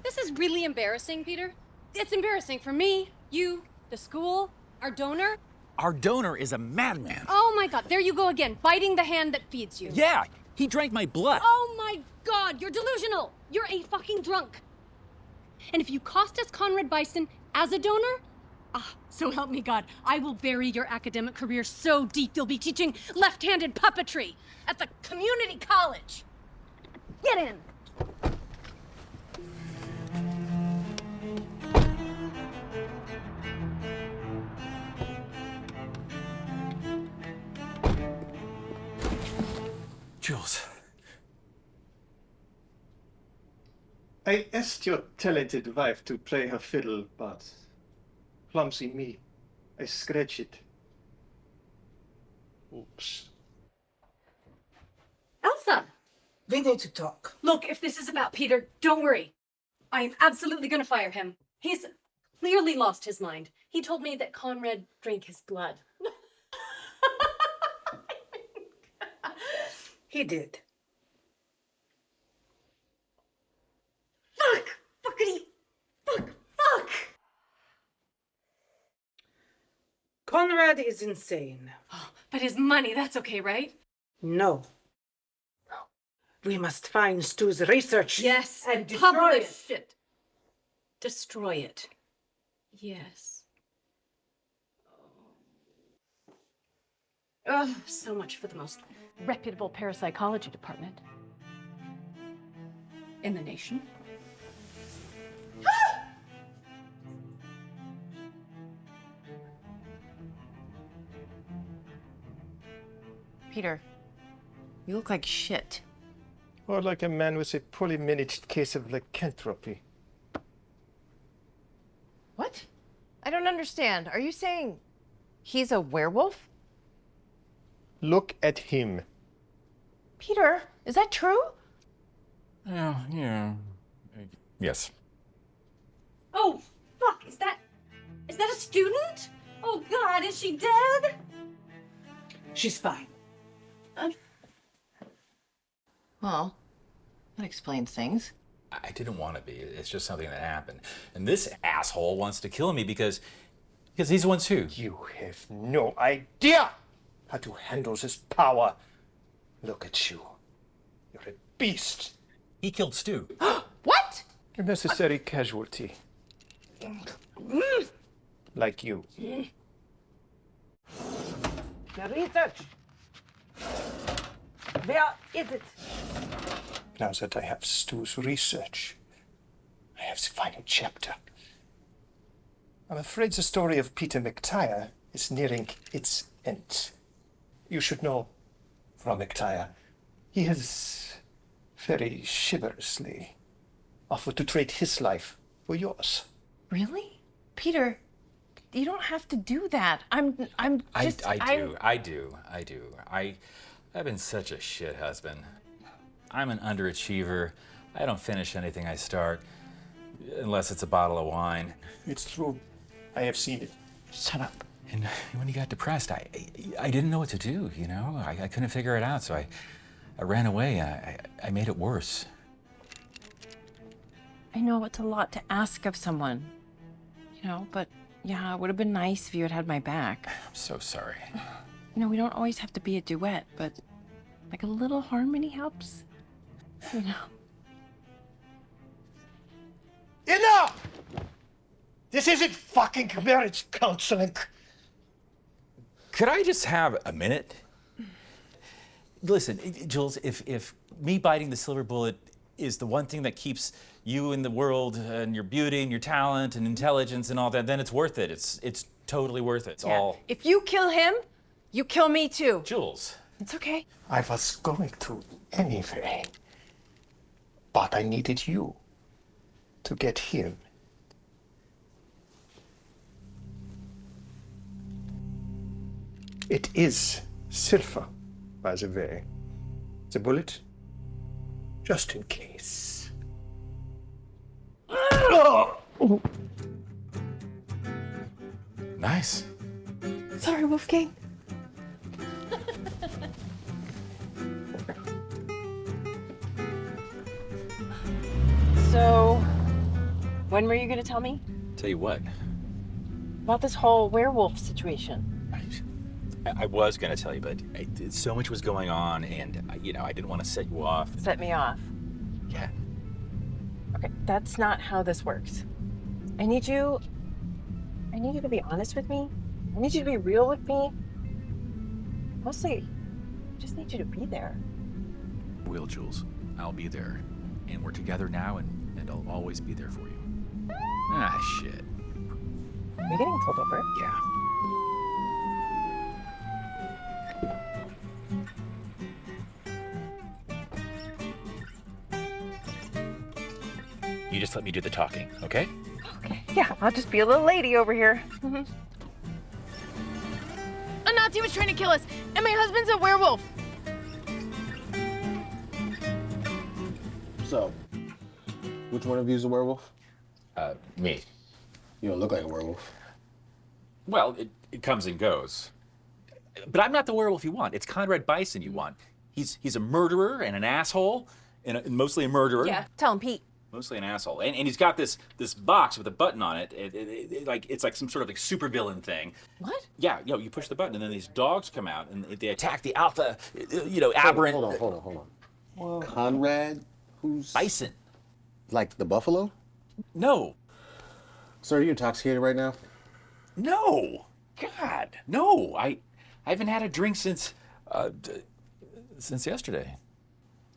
this is really embarrassing, Peter. It's embarrassing for me, you, the school, our donor. Our donor is a madman. Oh my God, there you go again, biting the hand that feeds you. Yeah, he drank my blood. Oh my God, you're delusional. You're a fucking drunk. And if you cost us Conrad Bison as a donor, so help me God, I will bury your academic career so deep you'll be teaching left-handed puppetry at the community college. Get in. Jules. I asked your talented wife to play her fiddle, but clumsy me, I scratch it. Oops. Elsa! We need to talk. Look, if this is about Peter, don't worry. I am absolutely gonna fire him. He's clearly lost his mind. He told me that Conrad drank his blood. He did. Fuck! Fuckity! Fuck! Conrad is insane. Oh, but his money, that's okay, right? No. We must find Stu's research. Yes, and destroy publish it. it. Destroy it. Yes. Oh, so much for the most reputable parapsychology department in the nation. Peter, you look like shit. Or like a man with a poorly managed case of lycanthropy. What? I don't understand. Are you saying he's a werewolf? Look at him. Peter, is that true? Yeah. Yes. Oh, Is that a student? Oh God, is she dead? She's fine. Well, that explains things. I didn't want to be. It's just something that happened. And this asshole wants to kill me because he's the one too. You have no idea how to handle this power. Look at you. You're a beast. He killed Stu. What? A necessary casualty. Like you. The research. Where is it? Now that I have Stu's research, I have the final chapter. I'm afraid the story of Peter MacTire is nearing its end. You should know from MacTire, he has very chivalrously offered to trade his life for yours. Really? Peter, you don't have to do that. I do. I've been such a shit husband. I'm an underachiever. I don't finish anything I start, unless it's a bottle of wine. It's true. I have seen it. Shut up. And when he got depressed, I didn't know what to do, you know? I couldn't figure it out, so I ran away. I made it worse. I know it's a lot to ask of someone, you know, but yeah, it would have been nice if you had my back. I'm so sorry. You know, we don't always have to be a duet, but like a little harmony helps, you know. Enough! This isn't fucking marriage counseling. Could I just have a minute? Listen, Jules, if me biting the silver bullet is the one thing that keeps you in the world and your beauty and your talent and intelligence and all that, then it's worth it. It's totally worth it. It's all... If you kill him, you kill me too. Jules. It's okay. I was going to anyway. But I needed you to get him. It is silver, by the way. The bullet, just in case. Nice. Sorry, Wolfgang. So, when were you going to tell me? Tell you what? About this whole werewolf situation. I was going to tell you, but so much was going on, and, you know, I didn't want to set you off. Set me off. Yeah. Okay, that's not how this works. I need you to be honest with me. I need you to be real with me. Mostly, I just need you to be there. Will, Jules. I'll be there. And we're together now, and I'll always be there for you. Ah, shit. Are you getting pulled over? Yeah. You just let me do the talking, okay? Okay. Yeah, I'll just be a little lady over here. Mm-hmm. A Nazi was trying to kill us, and my husband's a werewolf. So, which one of you is a werewolf? Me. You don't look like a werewolf. Well, it comes and goes. But I'm not the werewolf you want. It's Conrad Bison you want. He's a murderer and an asshole, and mostly a murderer. Yeah, tell him, Pete. Mostly an asshole. And he's got this box with a button on it. It's like some sort of like supervillain thing. What? Yeah, you push the button and then these dogs come out and they attack the alpha, aberrant. Hold on. Whoa. Conrad, who's... Bison. Like the buffalo? No. Sir, are you intoxicated right now? No. God, no. I haven't had a drink since yesterday.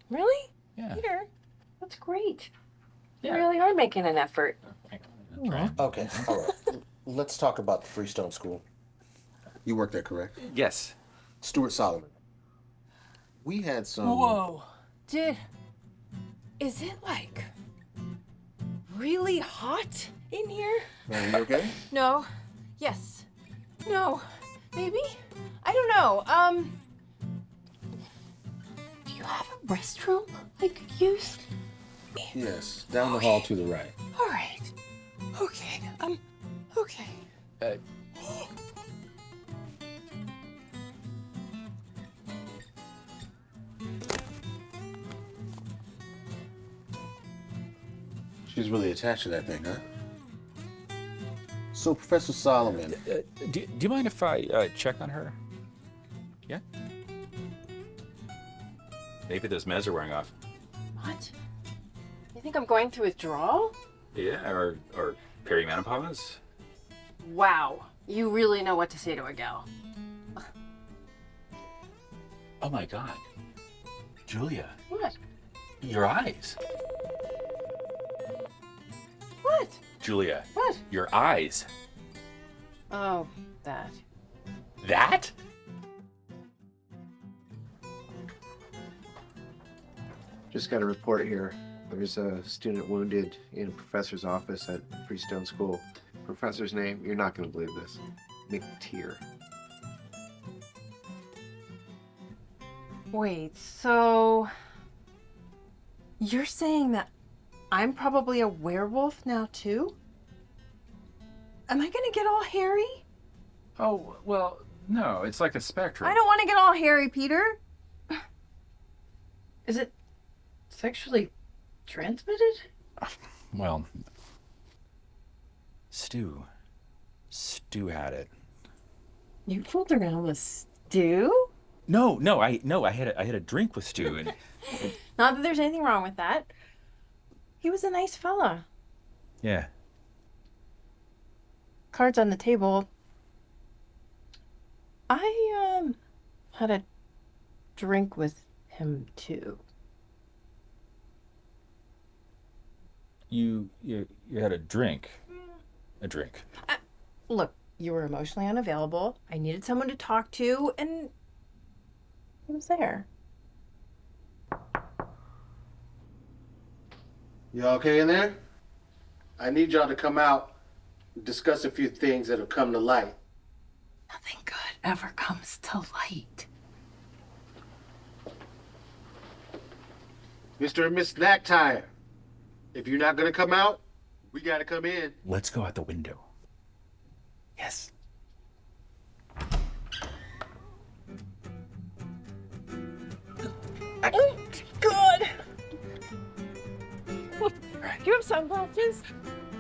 Really? Yeah. Peter, that's great. Yeah. You really are making an effort. Okay, all right. Let's talk about the Freestone School. You work there, correct? Yes. Stuart Sullivan. We had some... Whoa. Is it like really hot in here? Are you okay? No. Yes. No. Maybe? I don't know. Do you have a restroom I could use? Yes, down the hall to the right. All right. Okay. Okay. She's really attached to that thing, huh? So, Professor Solomon. Do you mind if I check on her? Yeah? Maybe those meds are wearing off. What? You think I'm going through withdrawal? Yeah, or perimenopause? Wow. You really know what to say to a gal. Oh my God. Julia, What? your eyes. What? Julia. What? Your eyes. Oh, that. That? Just got a report here. There's a student wounded in a professor's office at Freestone School. Professor's name, you're not going to believe this. MacTire. Wait, so you're saying that I'm probably a werewolf now too? Am I gonna get all hairy? Oh, well, no, it's like a spectrum. I don't want to get all hairy, Peter. Is it sexually transmitted? Well, Stu had it. You fooled around with Stu? No, I had a drink with Stu and Not that there's anything wrong with that. He was a nice fella. yeah. Cards on the table. I had a drink with him too. You had a drink. A drink. Look, you were emotionally unavailable. I needed someone to talk to, and he was there. You okay in there? I need y'all to come out and discuss a few things that have come to light. Nothing good ever comes to light. Mr. and Miss MacTire, if you're not gonna come out, we gotta come in. Let's go out the window. Yes. Oh, God! Do you have sunglasses?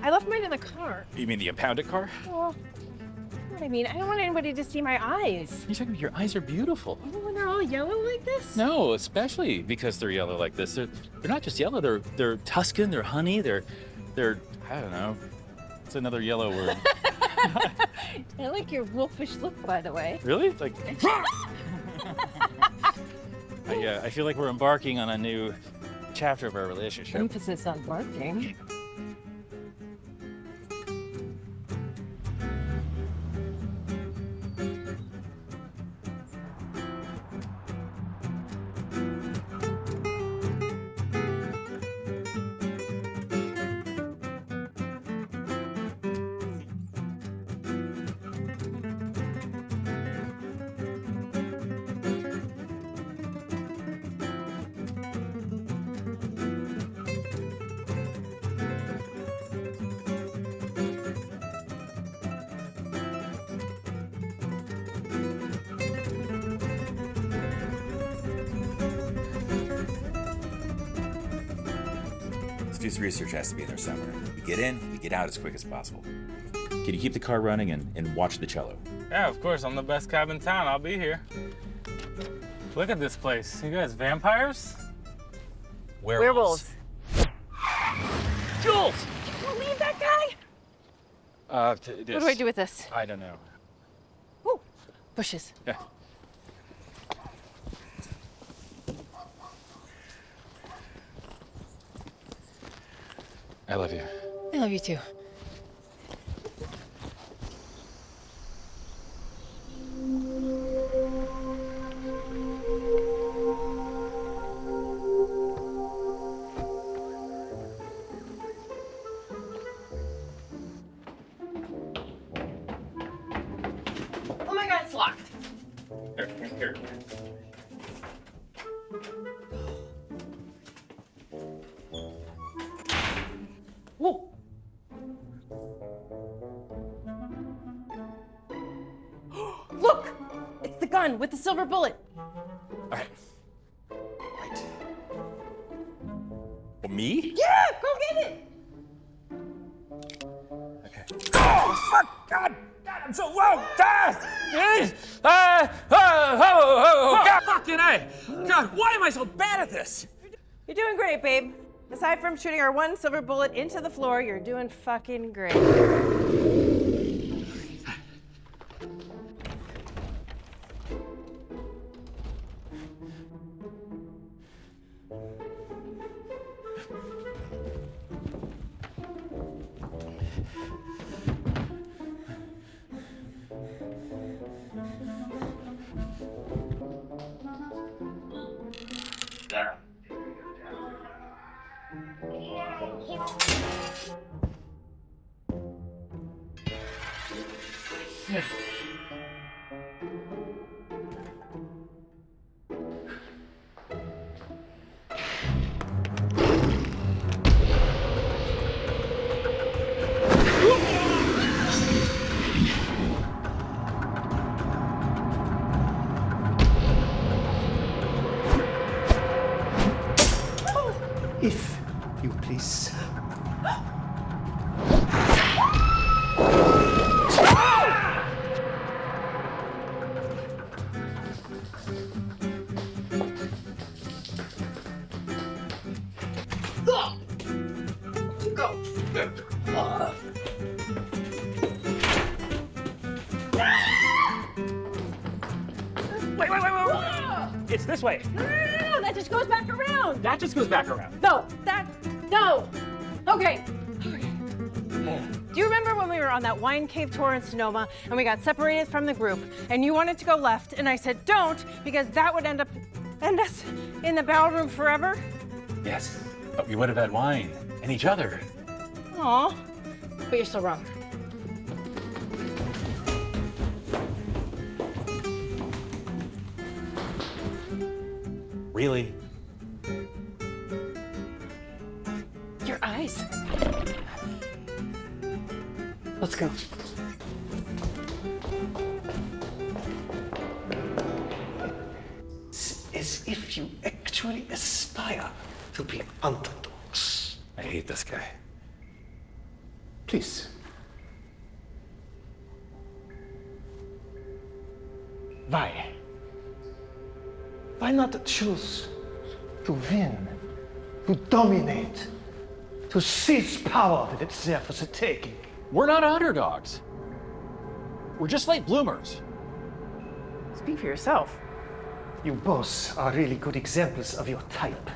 I left mine in the car. You mean the impounded car? Well, you know what I mean. I don't want anybody to see my eyes. You're talking about your eyes are beautiful. Even when they're all yellow like this? No, especially because they're yellow like this. They're not just yellow. They're Tuscan. They're honey. They're I don't know. It's another yellow word. I like your wolfish look, by the way. Really? Like. Yeah, I feel like we're embarking on a new chapter of our relationship. Emphasis on barking. Stu's research has to be in there somewhere. We get in, we get out as quick as possible. Can you keep the car running and watch the cello? Yeah, of course. I'm the best cab in town. I'll be here. Look at this place. You guys vampires? Werewolves. Jules! Can you leave that guy? What do I do with this? I don't know. Ooh, bushes. Yeah. I love you. I love you too. Oh my God, it's locked. Here. Whoa. one with the silver bullet. All right. Right. Well, me? Yeah, go get it. Oh, fuck! God! God, I'm so low! God! God, fucking A! God, why am I so bad at this? You're doing great, babe. Aside from shooting our one silver bullet into the floor, you're doing fucking great. If you please. Wait. It's this way. No, that just goes back around. That just goes back around. No. Okay. Do you remember when we were on that wine cave tour in Sonoma and we got separated from the group and you wanted to go left and I said don't because that would end us in the ballroom forever? Yes, but we would have had wine and each other. Aw, but you're still wrong. Really? Your eyes. Let's go. It's as if you actually aspire to be underdogs. I hate this guy. Please. Why? Why not choose to win, to dominate, to seize power that it's there for the taking? We're not underdogs. We're just late bloomers. Speak for yourself. You both are really good examples of your type.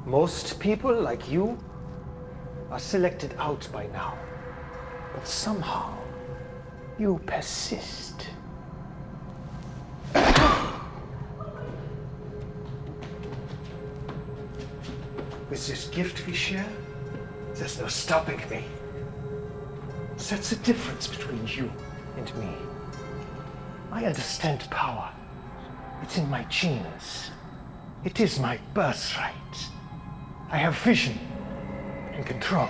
Most people like you are selected out by now. But somehow, you persist. With this gift we share, there's no stopping me. That's the difference between you and me. I understand power. It's in my genes. It is my birthright. I have vision and control.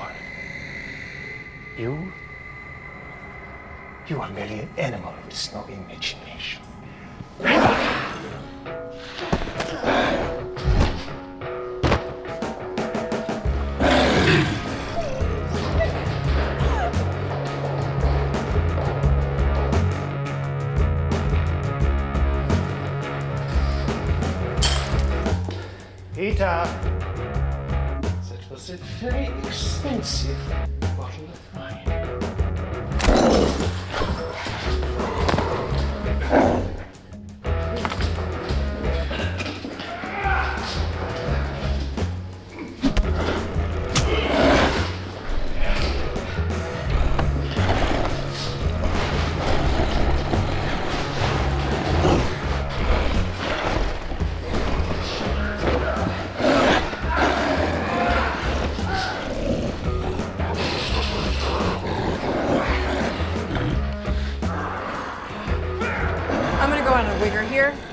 You are merely an animal with no imagination. Peter, that was a very expensive bottle of wine.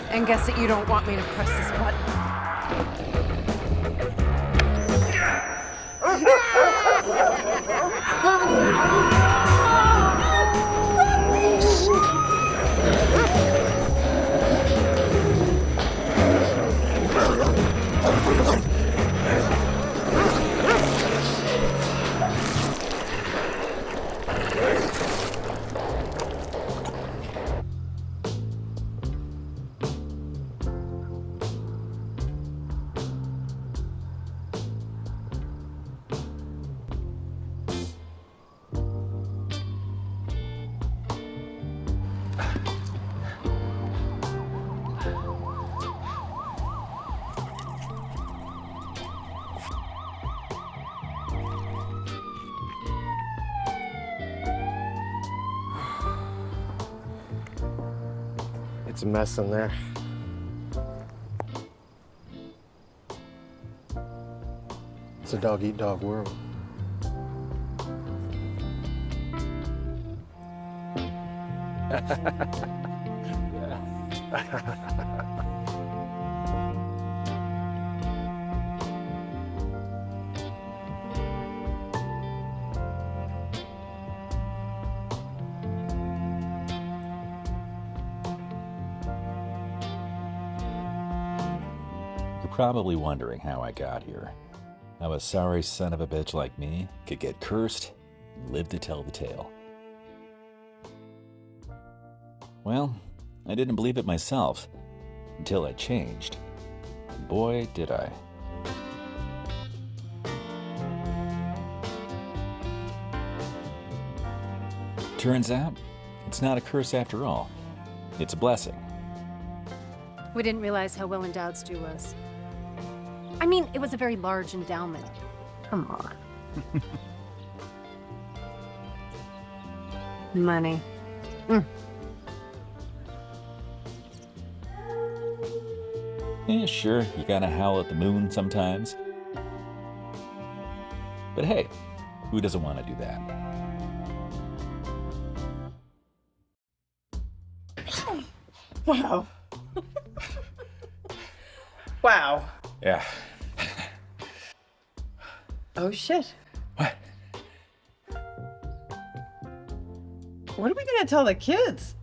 And guess that you don't want me to press this button. It's a mess in there. It's a dog-eat-dog world. You're probably wondering how I got here. How a sorry son of a bitch like me could get cursed and live to tell the tale. Well, I didn't believe it myself until I changed. And boy, did I. Turns out, it's not a curse after all. It's a blessing. We didn't realize how well endowed Stu was. I mean, it was a very large endowment. Come on. Money. Yeah, sure, you gotta howl at the moon sometimes. But hey, who doesn't want to do that? Wow. Wow. Yeah. Oh shit. What? What are we gonna tell the kids?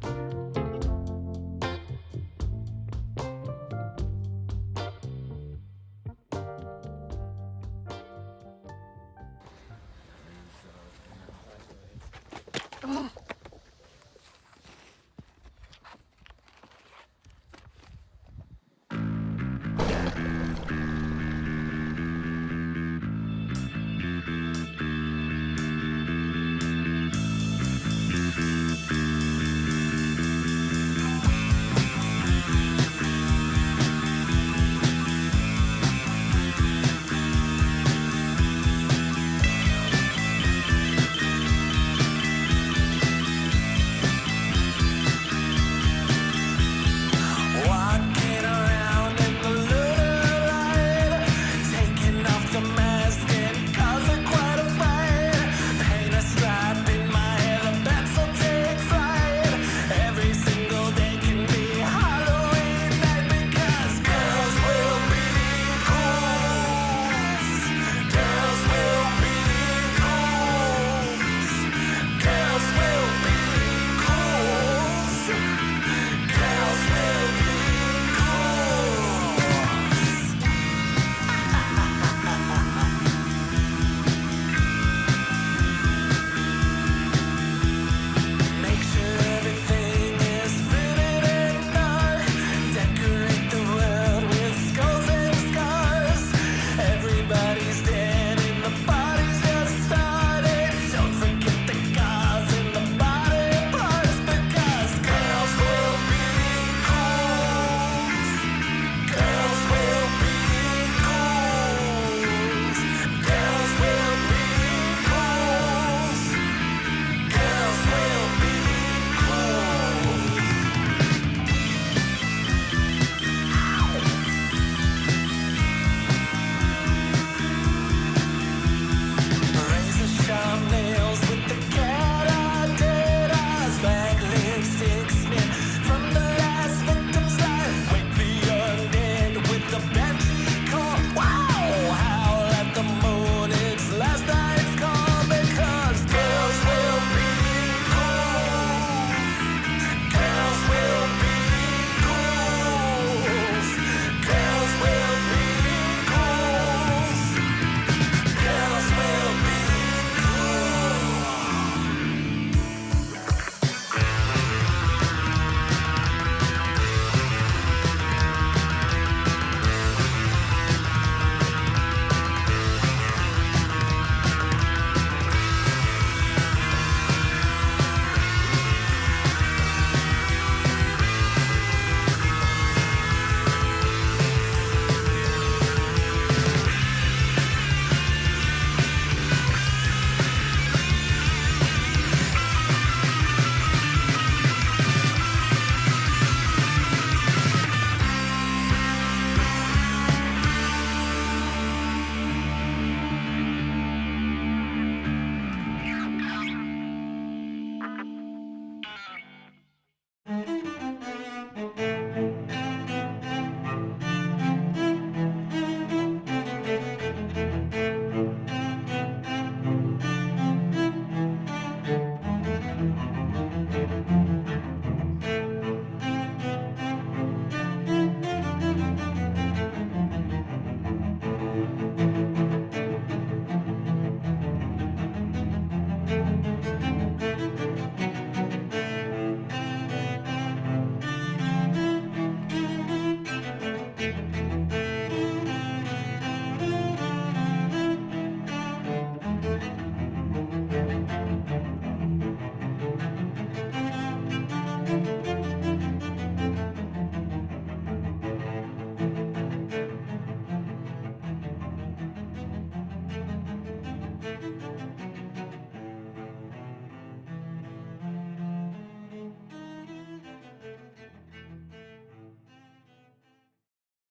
Oh,